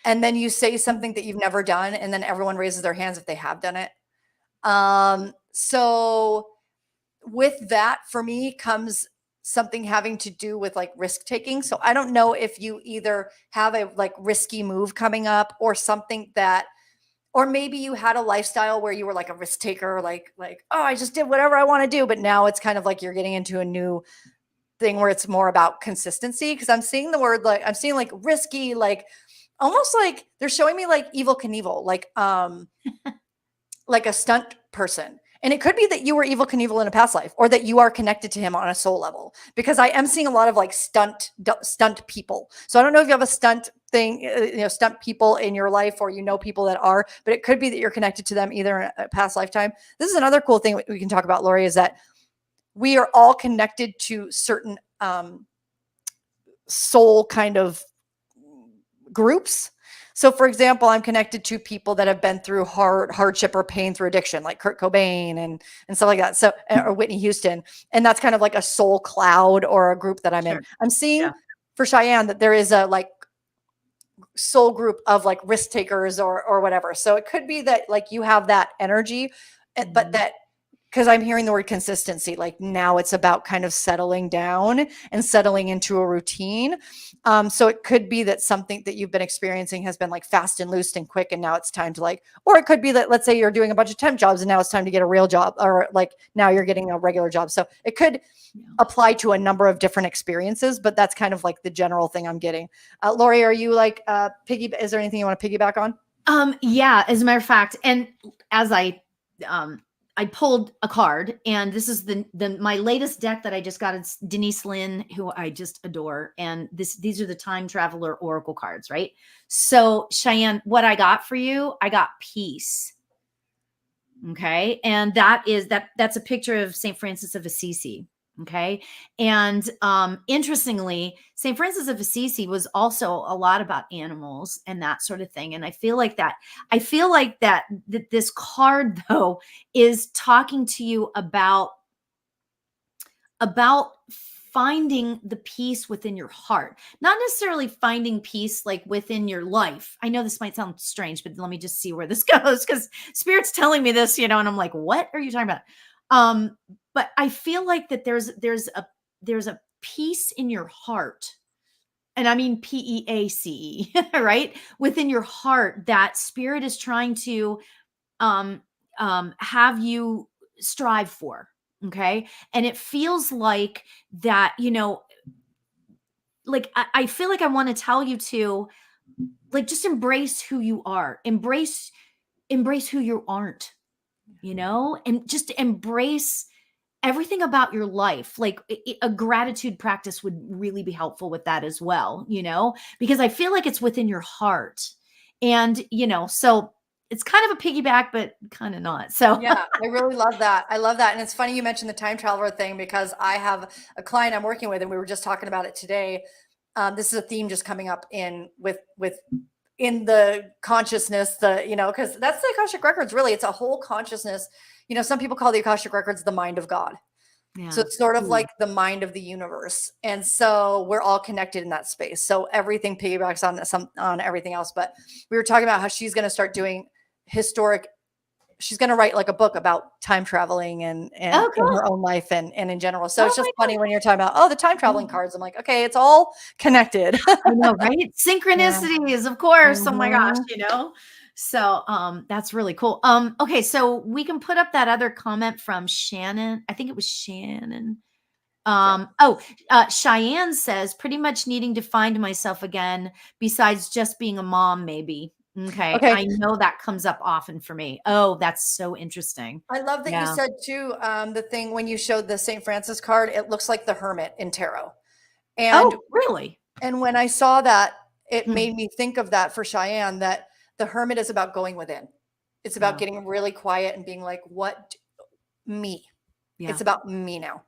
And then you say something that you've never done, and then everyone raises their hands if they have done it. So with that, for me, comes something having to do with like risk taking. So I don't know if you either have a like risky move coming up or something that, or maybe you had a lifestyle where you were like a risk taker, like, oh, I just did whatever I want to do. But now it's kind of like you're getting into a new thing where it's more about consistency. Cause I'm seeing the word, like I'm seeing like risky, like almost like they're showing me like Evel Knievel, like a stunt person. And it could be that you were Evel Knievel in a past life, or that you are connected to him on a soul level, because I am seeing a lot of like stunt people. So I don't know if you have a stunt thing, stunt people in your life, or people that are, but it could be that you're connected to them either in a past lifetime. This is another cool thing we can talk about, Lori, is that we are all connected to certain soul kind of groups. So for example, I'm connected to people that have been through hardship or pain through addiction, like Kurt Cobain and stuff like that. So, or Whitney Houston. And that's kind of like a soul cloud or a group that I'm in. I'm seeing for Cheyenne that there is a like soul group of like risk takers or whatever. So it could be that like you have that energy, but that, because I'm hearing the word consistency, like now it's about kind of settling down and settling into a routine. So it could be that something that you've been experiencing has been like fast and loose and quick, and now it's time to like, or it could be that, let's say you're doing a bunch of temp jobs and now it's time to get a real job, or like now you're getting a regular job. So it could apply to a number of different experiences, but that's kind of like the general thing I'm getting. Lori, are you like is there anything you want to piggyback on? Yeah, as a matter of fact, and as I pulled a card, and this is my latest deck that I just got. It's Denise Lynn, who I just adore. And these are the Time Traveler Oracle cards, right? So Cheyenne, what I got for you, I got peace. Okay. And that's a picture of St. Francis of Assisi. Okay. And interestingly, St. Francis of Assisi was also a lot about animals and that sort of thing. And I feel like that this card though is talking to you about finding the peace within your heart, not necessarily finding peace like within your life. I know this might sound strange, but let me just see where this goes, because Spirit's telling me this, and I'm like, what are you talking about? But I feel like that there's a peace in your heart. And I mean PEACE, right? Within your heart that Spirit is trying to have you strive for. Okay. And it feels like that, like I feel like I want to tell you to like just embrace who you are, embrace who you aren't, and just embrace everything about your life. Like a gratitude practice would really be helpful with that as well, because I feel like it's within your heart. And, so it's kind of a piggyback, but kind of not. So yeah, I really love that. I love that. And it's funny you mentioned the time traveler thing, because I have a client I'm working with, and we were just talking about it today. This is a theme just coming up in the consciousness, because that's the Akashic Records. Really, it's a whole consciousness. Some people call the Akashic Records the mind of God. Yeah. So it's sort of like the mind of the universe. And so we're all connected in that space. So everything piggybacks on everything else. But we were talking about how she's going to start doing she's going to write like a book about time traveling and Oh, cool. in her own life and in general. So it's just funny when you're talking about, the time traveling cards. I'm like, okay, it's all connected. I know, right? Synchronicities, of course. Oh my gosh, So that's really cool. Okay, so we can put up that other comment from Shannon. I think it was Shannon. Cheyenne says, pretty much needing to find myself again, besides just being a mom, maybe. Okay. I know that comes up often for me. Oh, that's so interesting. I love that you said too, the thing when you showed the St. Francis card, it looks like the Hermit in tarot. And really? And when I saw that, it made me think of that for Cheyenne, that the Hermit is about going within. It's about getting really quiet and being like, me? Yeah. It's about me now.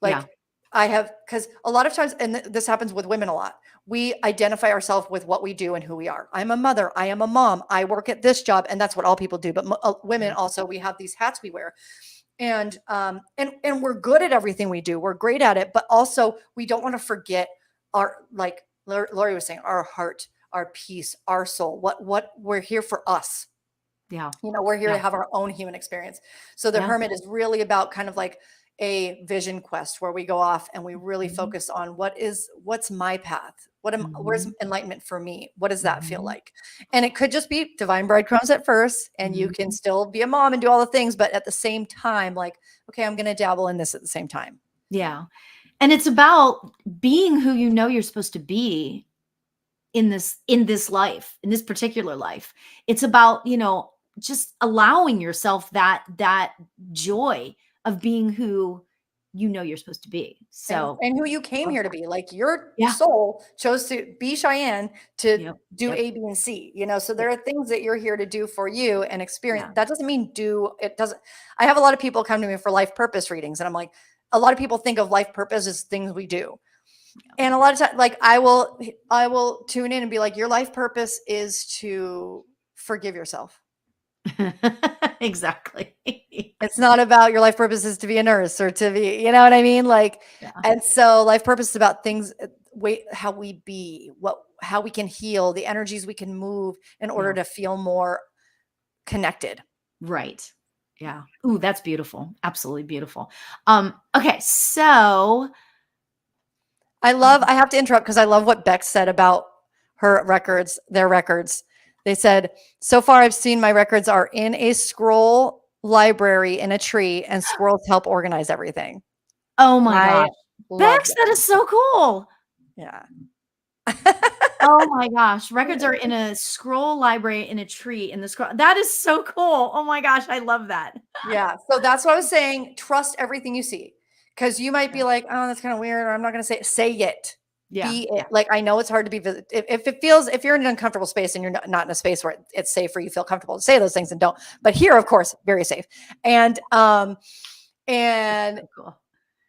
Like because a lot of times, and this happens with women a lot, we identify ourselves with what we do and who we are. I'm a mother. I am a mom. I work at this job. And that's what all people do. But women also, we have these hats we wear. And we're good at everything we do. We're great at it, but also we don't want to forget our, like Lori was saying, our heart, our peace, our soul. What we're here for us. Yeah. We're here to Yeah. have our own human experience. So the Yeah. hermit is really about kind of like a vision quest where we go off and we really Mhm. focus on what's my path? Where's Mhm. enlightenment for me? What does that feel Mhm. like? And it could just be divine breadcrumbs at first, and you can Mhm. still be a mom and do all the things, but at the same time, like, okay, I'm going to dabble in this at the same time. Yeah. And it's about being who you know you're supposed to be in this life, in this particular life. It's about, just allowing yourself that joy of being who you know you're supposed to be. So, And who you came love here to that. be. Like your Yeah. soul chose to be Cheyenne to Yep. do Yep. A, B, and C. So Yep. there are things that you're here to do for you and experience. Yeah. That doesn't mean it doesn't. I have a lot of people come to me for life purpose readings, and I'm like, a lot of people think of life purpose as things we do. And a lot of times, like I will tune in and be like, your life purpose is to forgive yourself. Exactly. It's not about your life purpose is to be a nurse or to be, you know what I mean? Like, Yeah. and so life purpose is about things, how we be, how we can heal, the energies we can move in order Yeah. to feel more connected. Right. Yeah. Ooh, that's beautiful. Absolutely beautiful. Okay, so I have to interrupt because I love what Beck said about their records. They said, so far I've seen my records are in a scroll library in a tree, and squirrels help organize everything. oh my I gosh. love Bex, that. that is so cool. Yeah. Oh my gosh. Records are in a scroll library in a tree in the scroll. That is so cool. Oh my gosh. I love that. Yeah. So that's what I was saying. Trust everything you see. Because you might be Yeah. like, oh, that's kind of weird, or I'm not going to say it. Yeah. Be Yeah. it. Like, I know it's hard to be, if you're in an uncomfortable space and you're not in a space where it's safe for you, feel comfortable to say those things, and don't. But here, of course, very safe. And, and So cool.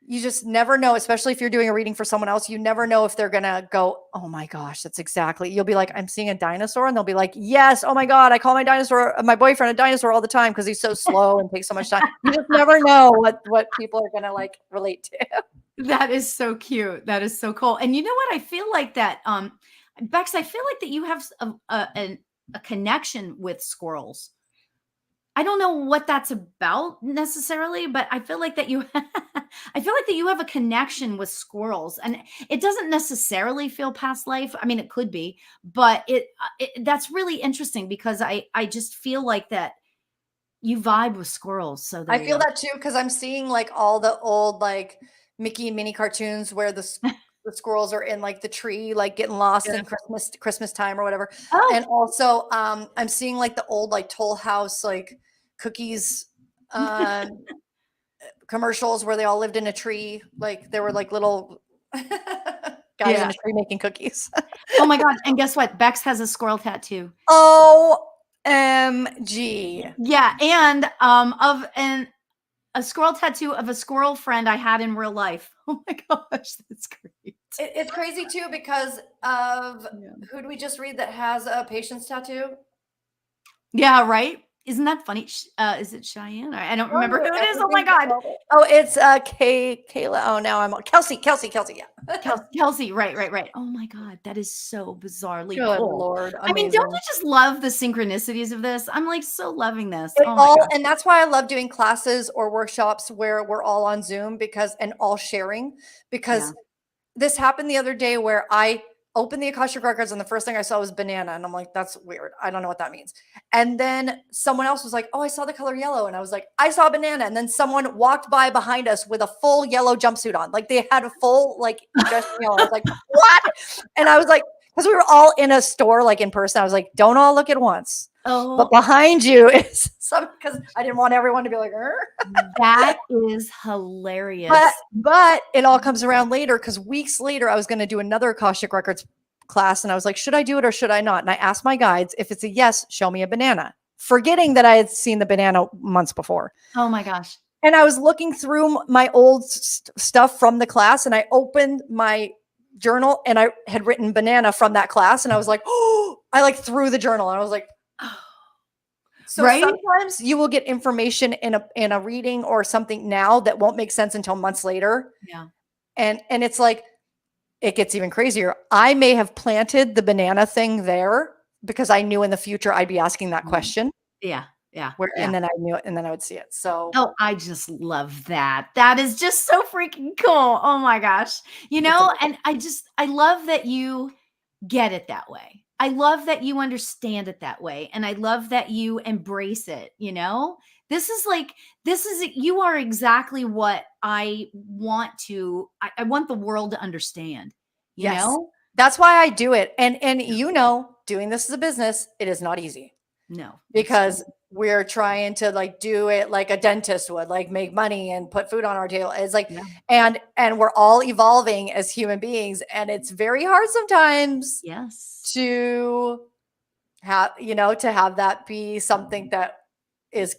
you just never know, especially if you're doing a reading for someone else. You never know if they're going to go, oh my gosh, that's exactly. You'll be like, I'm seeing a dinosaur. And they'll be like, yes, oh my God, I call my boyfriend a dinosaur all the time because he's so slow and takes so much time. You just never know what people are going to like relate to. That is so cute. That is so cool. And you know what? I feel like that, Bex, I feel like that you have a connection with squirrels. I don't know what that's about necessarily, but I feel like that you I feel like that you have a connection with squirrels, and it doesn't necessarily feel past life. I mean, it could be, but that's really interesting because I just feel like that you vibe with squirrels. So there I you feel go. that too because I'm seeing like all the old like Mickey and Minnie cartoons where the squirrels are in like the tree, like getting lost Yeah. in Christmas time or whatever. Oh, And also, I'm seeing like the old like Toll House like cookies commercials where they all lived in a tree. Like there were like little guys in yeah. a tree making cookies. Oh my god! And guess what? Bex has a squirrel tattoo. OMG. Yeah, and of a squirrel tattoo of a squirrel friend I had in real life. Oh my gosh, that's great. It's crazy too because of Yeah. who do we just read that has a patience tattoo? Yeah, right? Isn't that funny? Is it Cheyenne? I don't remember who it is. Oh my god. Oh, it's Kayla. Oh, now I'm Kelsey. Yeah. Kelsey, right. Oh my god, that is so bizarrely Good cool. Lord. I mean, don't Amazing. you just love the synchronicities of this? I'm like so loving this. It Oh my all, gosh. and that's why I love doing classes or workshops where we're all on Zoom and all sharing because Yeah. this happened the other day where I opened the Akashic Records and the first thing I saw was banana. And I'm like, that's weird. I don't know what that means. And then someone else was like, oh, I saw the color yellow. And I was like, I saw banana. And then someone walked by behind us with a full yellow jumpsuit on. Like they had a full, like, just yellow. I was like, what? And I was like, because we were all in a store, like in person. I was like, don't all look at once. But Oh, behind you is some, because I didn't want everyone to be like, that is hilarious. but it all comes around later because weeks later I was going to do another Akashic Records class and I was like, should I do it or should I not? And I asked my guides, if it's a yes, show me a banana, forgetting that I had seen the banana months before. Oh my gosh. And I was looking through my old stuff from the class and I opened my journal and I had written banana from that class and I was like, oh, I like threw the journal and I was like, So Right? sometimes you will get information in a reading or something now that won't make sense until months later. Yeah. And it's like it gets even crazier. I may have planted the banana thing there because I knew in the future I'd be asking that Mm. question Yeah. Yeah. where Yeah. and then I knew it and then I would see it. So Oh, I just love that. That is just so freaking cool. Oh my gosh. it's amazing. And I love that you get it that way. I love that you understand it that way. And I love that you embrace it, you know? You are exactly what I want the world to understand, you Yes. know? That's why I do it. And doing this as a business, it is not easy No, it's because we're trying to like do it like a dentist would, like make money and put food on our table. It's like yeah. and we're all evolving as human beings and it's very hard sometimes Yes. to to have that be something that is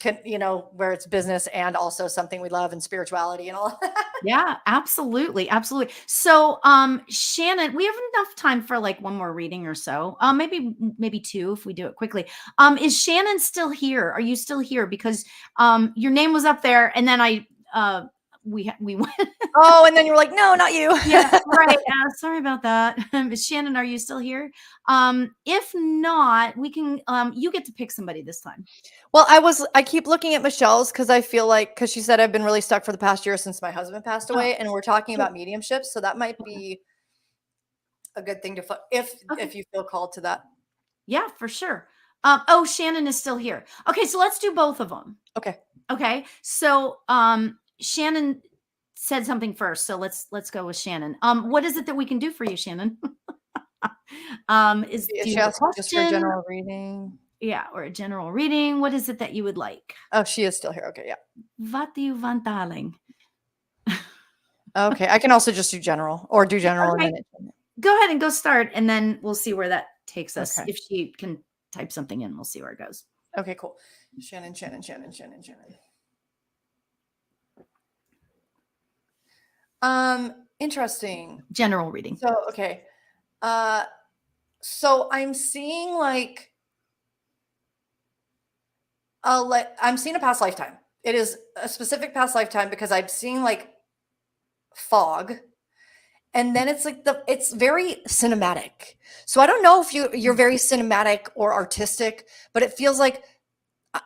where it's business and also something we love and spirituality and all. Yeah, absolutely, absolutely. So, Shannon, we have enough time for like one more reading or so. Maybe two if we do it quickly. Is Shannon still here? Are you still here? Because your name was up there, and then we went. Oh, and then you're like, no, not you. Yeah, right. Sorry about that. Shannon, are you still here? If not, we can. You get to pick somebody this time. Well, I keep looking at Michelle's because I feel like because she said I've been really stuck for the past year since my husband passed Oh, away, and we're talking sure. about mediumship, so that might Okay. be a good thing to Okay. if you feel called to that. Yeah, for sure. Oh, Shannon is still here. Okay, so let's do both of them. Okay. Okay. So Shannon said something first. So let's go with Shannon. What is it that we can do for you, Shannon? Do you She have a asked just for a question? general reading. Yeah, or a general reading? What is it that you would like? Oh, she is still here. Okay, yeah. Wat do you want, darling? Okay, I can also just do general or do general and Okay, then it. go ahead and go start, and then we'll see where that takes us. Okay. If she can type something in, we'll see where it goes. Okay, cool. Shannon. Interesting. General reading. So, okay. So I'm seeing like I'm seeing a past lifetime. It is a specific past lifetime because I'm seeing like fog. And then it's like it's very cinematic. So I don't know if you're very cinematic or artistic, but it feels like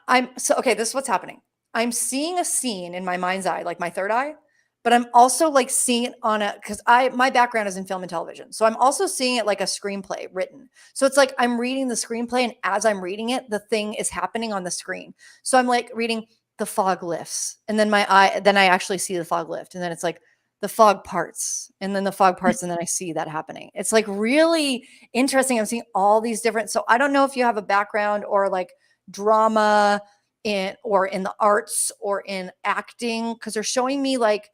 I'm so okay, this is what's happening. I'm seeing a scene in my mind's eye, like my third eye, but I'm also like seeing it on a because my background is in film and television. So I'm also seeing it like a screenplay written. So it's like I'm reading the screenplay, and as I'm reading it, the thing is happening on the screen. So I'm like reading the fog lifts, and then I actually see the fog lift, and then it's like the fog parts, and then the fog parts, and then I see that happening. It's like really interesting. I'm seeing all these different. So I don't know if you have a background or like drama in the arts or in acting because they're showing me like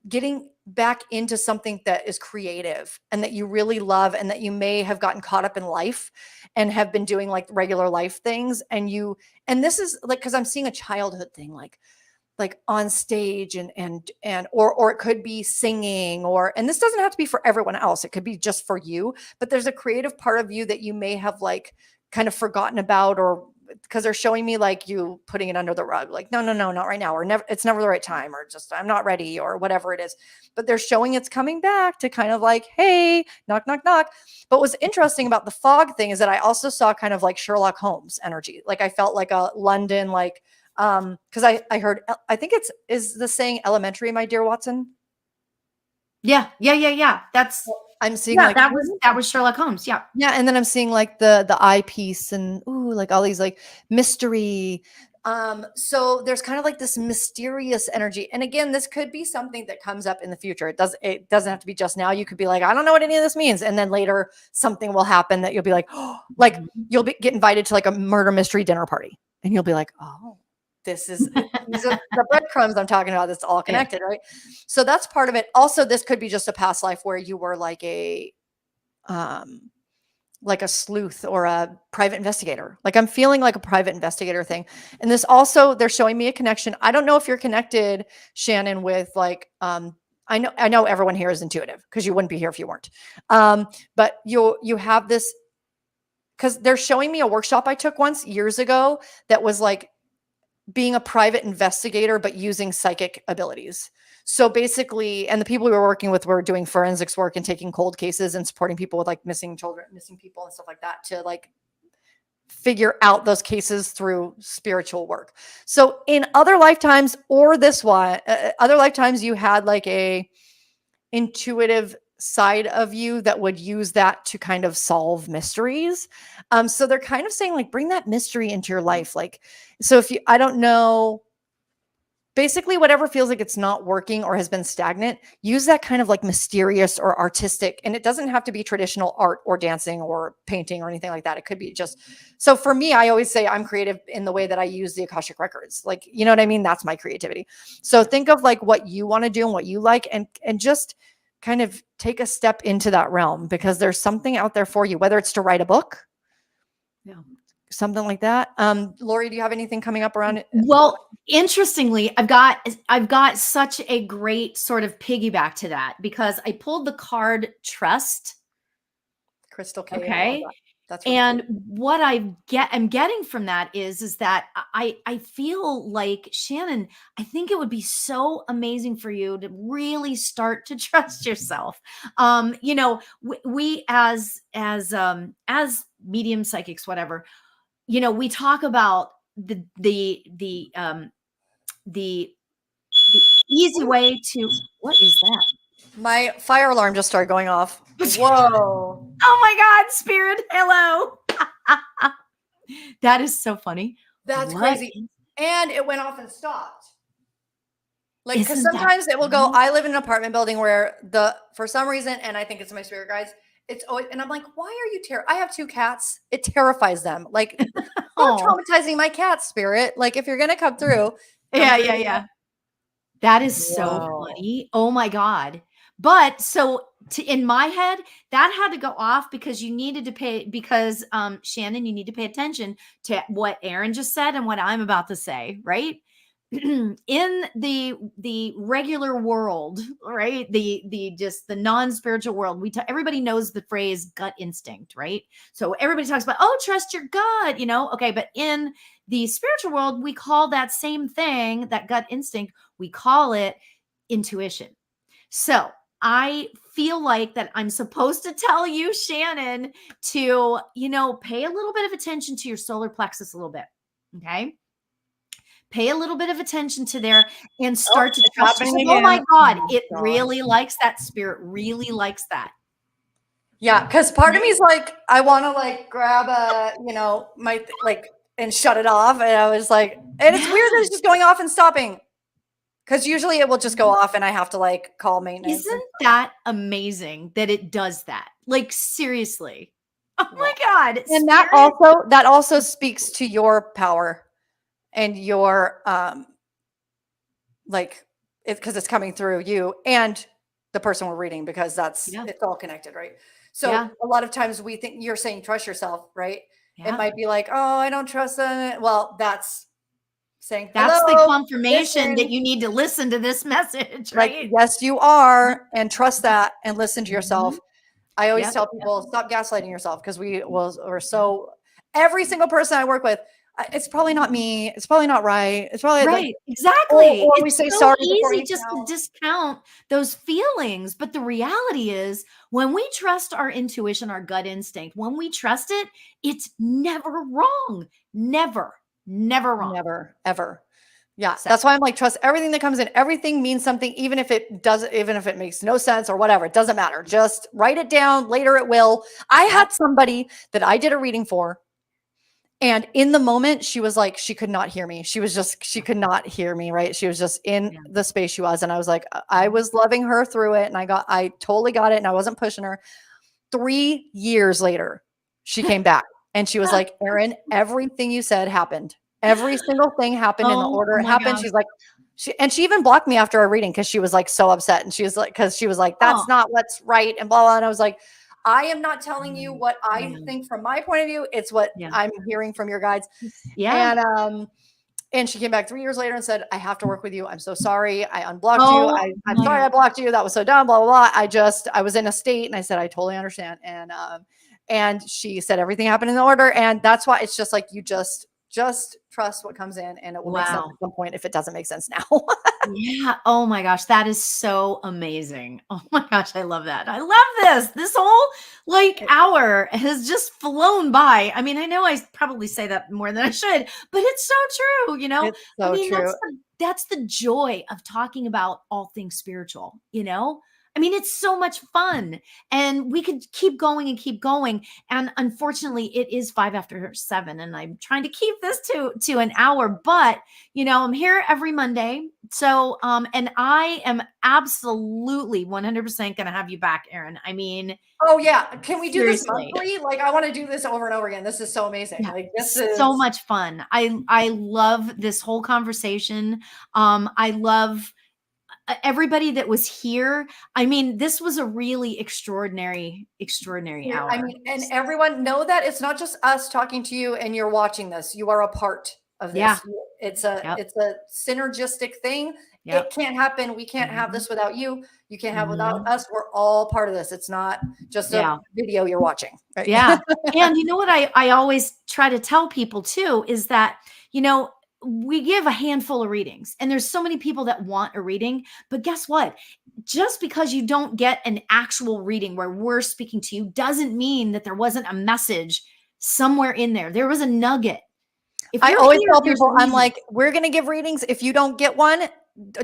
getting back into something that is creative and that you really love and that you may have gotten caught up in life and have been doing like regular life things and this is like because I'm seeing a childhood thing like on stage or it could be singing and this doesn't have to be for everyone else. It could be just for you, but there's a creative part of you that you may have like kind of forgotten about or because they're showing me like you putting it under the rug, like, no, not right now, or never, it's never the right time, or just I'm not ready, or whatever it is. But they're showing it's coming back to kind of like, hey, knock, knock, knock. But what's interesting about the fog thing is that I also saw kind of like Sherlock Holmes energy. Like I felt like a London, like because I heard I think is the saying elementary, my dear Watson. Yeah. That's I'm seeing yeah, like that was Sherlock Holmes. Yeah. yeah, and then I'm seeing like the eyepiece and ooh, like all these like mystery. So there's kind of like this mysterious energy. And again, this could be something that comes up in the future. It doesn't have to be just now. You could be like, I don't know what any of this means. And then later something will happen that you'll be like, oh, like you'll get invited to like a murder mystery dinner party. And you'll be like, oh, these are the breadcrumbs I'm talking about. That's all connected, right? So that's part of it. Also, this could be just a past life where you were like a sleuth or a private investigator. Like I'm feeling like a private investigator thing. And this also, they're showing me a connection. I don't know if you're connected, Shannon, with like, I know everyone here is intuitive because you wouldn't be here if you weren't. But you have this because they're showing me a workshop I took once years ago that was like being a private investigator, but using psychic abilities. So basically, and the people we were working with were doing forensics work and taking cold cases and supporting people with like missing children, missing people and stuff like that to like figure out those cases through spiritual work. So in other lifetimes or this one, other lifetimes you had like a intuitive side of you that would use that to kind of solve mysteries. So they're kind of saying like, bring that mystery into your life. Like, so if you, I don't know, basically whatever feels like it's not working or has been stagnant, use that kind of like mysterious or artistic. And it doesn't have to be traditional art or dancing or painting or anything like that. It could be just, so for me, I always say I'm creative in the way that I use the Akashic records. Like, you know what I mean? That's my creativity. So think of like what you want to do and what you like, and just kind of take a step into that realm, because there's something out there for you, whether it's to write a book, something like that. Lori, do you have anything coming up around it? Well, interestingly, I've got such a great sort of piggyback to that, because I pulled the card Trust. Crystal K. Okay. That's and what I'm getting from that is that I feel like, Shannon, I think it would be so amazing for you to really start to trust yourself. You know, we as medium psychics, whatever, you know, we talk about the easy way to, what is that? My fire alarm just started going off. Whoa. Oh my God, Spirit. Hello. That is so funny. That's What? crazy. And it went off and stopped. Like, because Isn't sometimes that it will go, funny? I live in an apartment building where for some reason, and I think it's my spirit guides, it's always, and I'm like, why are you I have 2 cats. It terrifies them. Like, I'm Oh, traumatizing my cat, Spirit. Like, if you're going to come through. yeah. That is so Whoa. funny. Oh my God. But so in my head, that had to go off because you needed to pay, because Shannon, you need to pay attention to what Aaron just said and what I'm about to say, right? In the regular world, right? The just the non-spiritual world, everybody knows the phrase gut instinct, right? So everybody talks about, oh, trust your gut, you know? Okay, but in the spiritual world, we call that same thing, that gut instinct, we call it intuition. So I feel like that I'm supposed to tell you, Shannon, to, you know, pay a little bit of attention to your solar plexus a little bit. Okay. Pay a little bit of attention to there and start to trust yourself. Oh my God. It really likes that. Spirit really likes that. Yeah. Cause part of me is like, I want to like grab and shut it off. And I was like, and it's weird that it's just going off and stopping. Because usually it will just go off and I have to like call maintenance. Isn't that amazing that it does that? Like, seriously. Oh my God. And that also speaks to your power and your because it's coming through you and the person we're reading, because it's all connected, right? So a lot of times we think, you're saying trust yourself, right? It might be like, oh, I don't trust them. Well, that's saying, that's the confirmation that you need to listen to this message, right? Like, yes, you are, and trust that and listen to yourself. I always tell people, stop gaslighting yourself, because we're so, every single person I work with, it's probably not me. It's probably not right. It's probably right. Exactly. Or we say so sorry. Easy just to discount those feelings. But the reality is, when we trust our intuition, our gut instinct, when we trust it, it's never wrong. Never wrong. Never, ever. Yeah. So that's why I'm like, trust everything that comes in. Everything means something, even if it makes no sense or whatever, it doesn't matter. Just write it down. Later it will. I had somebody that I did a reading for. And in the moment, she was like, she could not hear me. She could not hear me, right? She was just in the space she was. And I was like, I was loving her through it. And I totally got it. And I wasn't pushing her. 3 years later, she came back and she was like, Erin, everything you said happened. Every single thing happened in the order it happened. She's like, she even blocked me after our reading because she was like so upset. And she was like, that's not what's right. And blah, blah. And I was like, I am not telling you what I think from my point of view. It's what I'm hearing from your guides. Yeah. And she came back 3 years later and said, I have to work with you. I'm so sorry. I unblocked you. I'm sorry I blocked you. That was so dumb, blah, blah, blah. I was in a state, and I said, I totally understand. And she said everything happened in the order. And that's why it's just like, you just trust what comes in, and it will make sense Wow. at some point if it doesn't make sense now. Yeah. Oh my gosh, that is so amazing. Oh my gosh, I love that. I love this. This whole like hour has just flown by. I mean, I know I probably say that more than I should, but it's so true, you know? It's I so mean, true. that's the joy of talking about all things spiritual, you know? I mean, it's so much fun, and we could keep going and keep going. And unfortunately, it is 5 after 7, and I'm trying to keep this to an hour, but you know, I'm here every Monday. So, and I am absolutely 100% going to have you back, Erin. I mean, Oh yeah. Can we do this seriously. monthly? Like, I want to do this over and over again. This is so amazing. Yeah, Like, this so is much fun. I love this whole conversation. I love everybody that was here. I mean, this was a really extraordinary yeah, hour. I mean, and everyone know that it's not just us talking to you and you're watching this. You are a part of Yeah. this. It's a Yep. it's a synergistic thing. Yep. It can't happen. We can't have Mhm. this without you. You can't have without Mhm. us. We're all part of this. It's not just a Yeah. video you're watching, right? Yeah. And you know what I always try to tell people too is that, you know, we give a handful of readings, and there's so many people that want a reading, but guess what? Just because you don't get an actual reading where we're speaking to you doesn't mean that there wasn't a message somewhere in there. There was a nugget. If I you're always here, tell there's a people, I'm reason. like, we're going to give readings. If you don't get one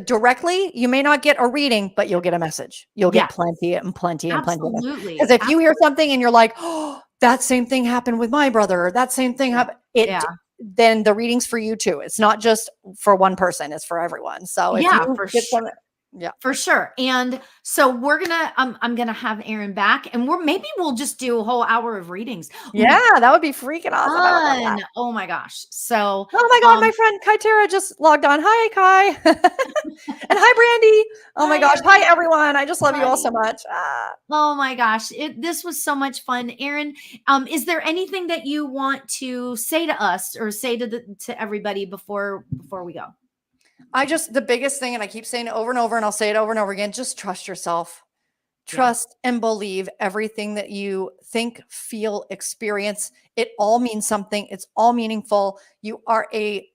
directly, you may not get a reading, but you'll get a message. You'll Yeah, get plenty and plenty and plenty of it. Because absolutely. if you hear something and you're like, oh, that same thing happened with my brother, or that same thing Yeah. happened, Yeah. then the reading's for you too. It's not just for one person, it's for everyone. So if Yeah, you for get sure. some, yeah. For sure. And so we're gonna I'm gonna have Erin back, and maybe we'll just do a whole hour of readings. Ooh, Yeah, that would be freaking awesome. I would love that. fun. Oh my gosh. So Oh my God, my friend Kai Tara just logged on. Hi, Kai. And hi, Brandy. Oh my hi gosh. Hi, everyone. I just love you all so everybody. much. Ah. Oh my gosh. This was so much fun. Erin, is there anything that you want to say to us or say to everybody before we go? The biggest thing, and I keep saying it over and over, and I'll say it over and over again, just trust yourself. Yeah. Trust and believe everything that you think, feel, experience. It all means something. It's all meaningful. You are a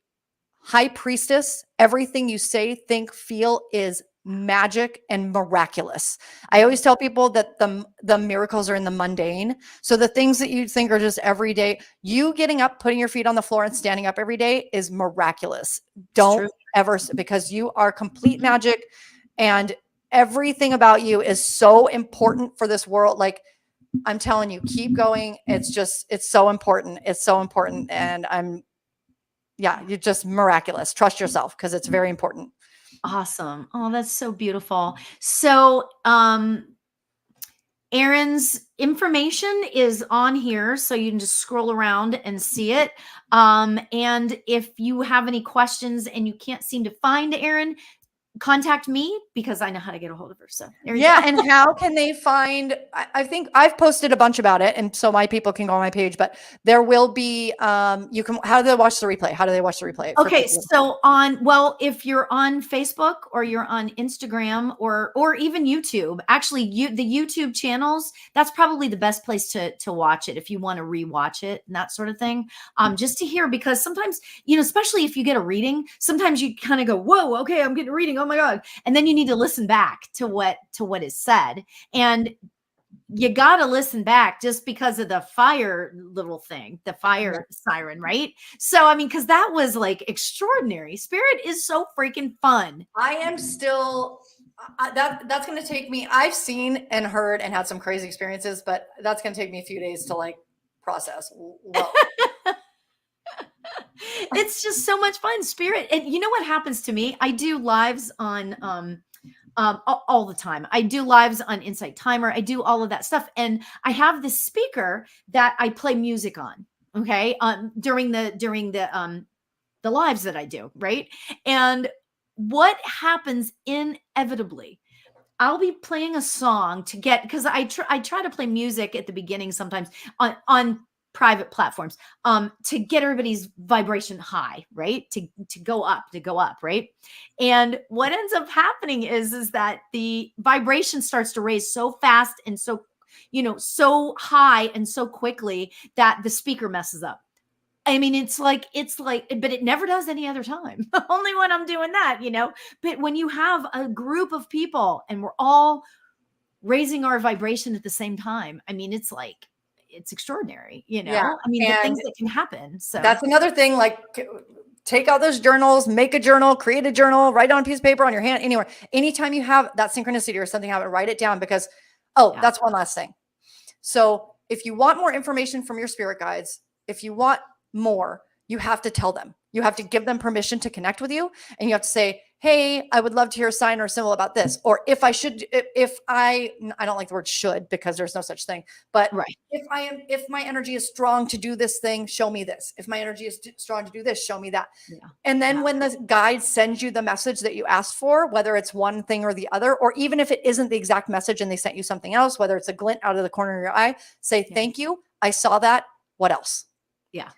high priestess. Everything you say, think, feel is magic and miraculous. I always tell people that the miracles are in the mundane. So the things that you think are just every day, you getting up, putting your feet on the floor and standing up every day is miraculous. Don't true. ever, because you are complete magic, and everything about you is so important for this world. Like, I'm telling you, keep going. It's so important. It's so important. And you're just miraculous. Trust yourself, because it's very important. Awesome. Oh, that's so beautiful. So, Erin's information is on here, so you can just scroll around and see it. And if you have any questions and you can't seem to find Erin, contact me because I know how to get a hold of her. So there you go. And how can they find, I think I've posted a bunch about it, and so my people can go on my page, but there will be, how do they watch the replay? How do they watch the replay? Okay, so if you're on Facebook or you're on Instagram or even YouTube, actually the YouTube channels, that's probably the best place to watch it if you want to rewatch it and that sort of thing. Just to hear, because sometimes, you know, especially if you get a reading, sometimes you kind of go, whoa, okay, I'm getting a reading. Oh my God. And then you need to listen back to what is said. And you got to listen back just because of the fire little thing, the fire siren, right? So, I mean, because that was like extraordinary. Spirit is so freaking fun. I am still, that's going to take me, I've seen and heard and had some crazy experiences, but that's going to take me a few days to like process. Whoa. It's just so much fun. Spirit. And you know what happens to me? I do lives on, all the time. I do lives on Insight Timer. I do all of that stuff. And I have this speaker that I play music on. Okay. During the lives that I do. Right. And what happens inevitably, I'll be playing a song to get, because I try to play music at the beginning sometimes on private platforms to get everybody's vibration high, right? To go up, right? And what ends up happening is that the vibration starts to raise so fast and so so high and so quickly that the speaker messes up. I mean, it's like, but it never does any other time. Only when I'm doing that, But when you have a group of people and we're all raising our vibration at the same time, I mean, it's extraordinary, Yeah. I mean, the And things that can happen. So that's another thing, like take out those journals, make a journal, create a journal, write it on a piece of paper, on your hand, anywhere. Anytime you have that synchronicity or something happen, write it down because, Yeah. that's one last thing. So if you want more information from your spirit guides, if you want more, you have to tell them. You have to give them permission to connect with you. And you have to say, hey, I would love to hear a sign or a symbol about this. Or if I don't like the word should because there's no such thing, but right. if my energy is strong to do this thing, show me this. If my energy is strong to do this, show me that. Yeah. And then when the guide sends you the message that you asked for, whether it's one thing or the other, or even if it isn't the exact message and they sent you something else, whether it's a glint out of the corner of your eye, say, thank you. I saw that. What else? Yeah.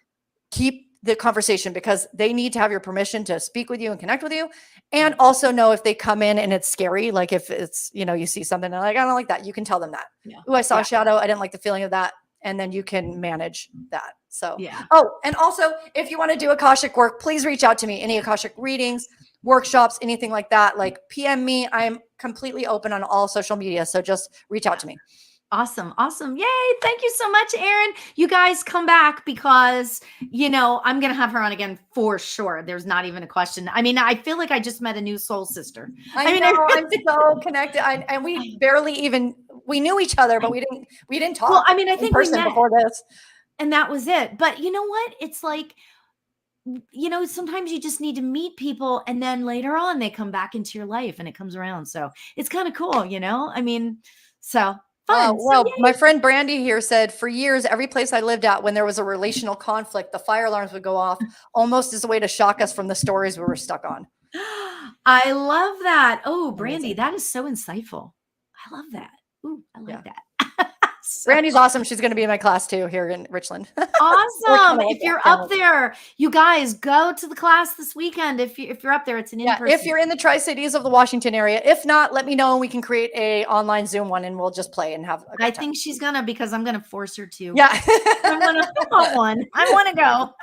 Keep the conversation because they need to have your permission to speak with you and connect with you. And also know if they come in and it's scary, like if it's, you see something and like, I don't like that. You can tell them that. Yeah. Oh, I saw a shadow. I didn't like the feeling of that. And then you can manage that. So, yeah. Oh, and also if you want to do Akashic work, please reach out to me. Any Akashic readings, workshops, anything like that, like PM me. I'm completely open on all social media. So just reach out to me. Awesome. Awesome. Yay. Thank you so much, Erin. You guys come back because, I'm going to have her on again for sure. There's not even a question. I mean, I feel like I just met a new soul sister. I know, I'm so connected. And we barely even, we knew each other, but we didn't talk. Well, I mean, I think we met before this. And that was it. But you know what? It's like, sometimes you just need to meet people and then later on they come back into your life and it comes around. So it's kind of cool, I mean, so fun. Well, my friend Brandy here said for years, every place I lived at, when there was a relational conflict, the fire alarms would go off almost as a way to shock us from the stories we were stuck on. I love that. Oh, Brandy, that is so insightful. I love that. Ooh, I like that. Brandy's awesome. She's going to be in my class too here in Richland. Awesome. If you're up there, you guys go to the class this weekend. If you're up there, it's an in-person. If you're in the Tri-Cities of the Washington area. If not, let me know and we can create a online Zoom one and we'll just play and have a good time. think she's gonna, because I'm gonna force her to. Yeah. I want one. I want to go.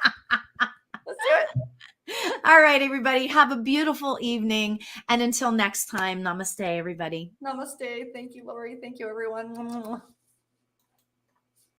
Let's do it. All right, everybody. Have a beautiful evening. And until next time, namaste, everybody. Namaste. Thank you, Lori. Thank you, everyone.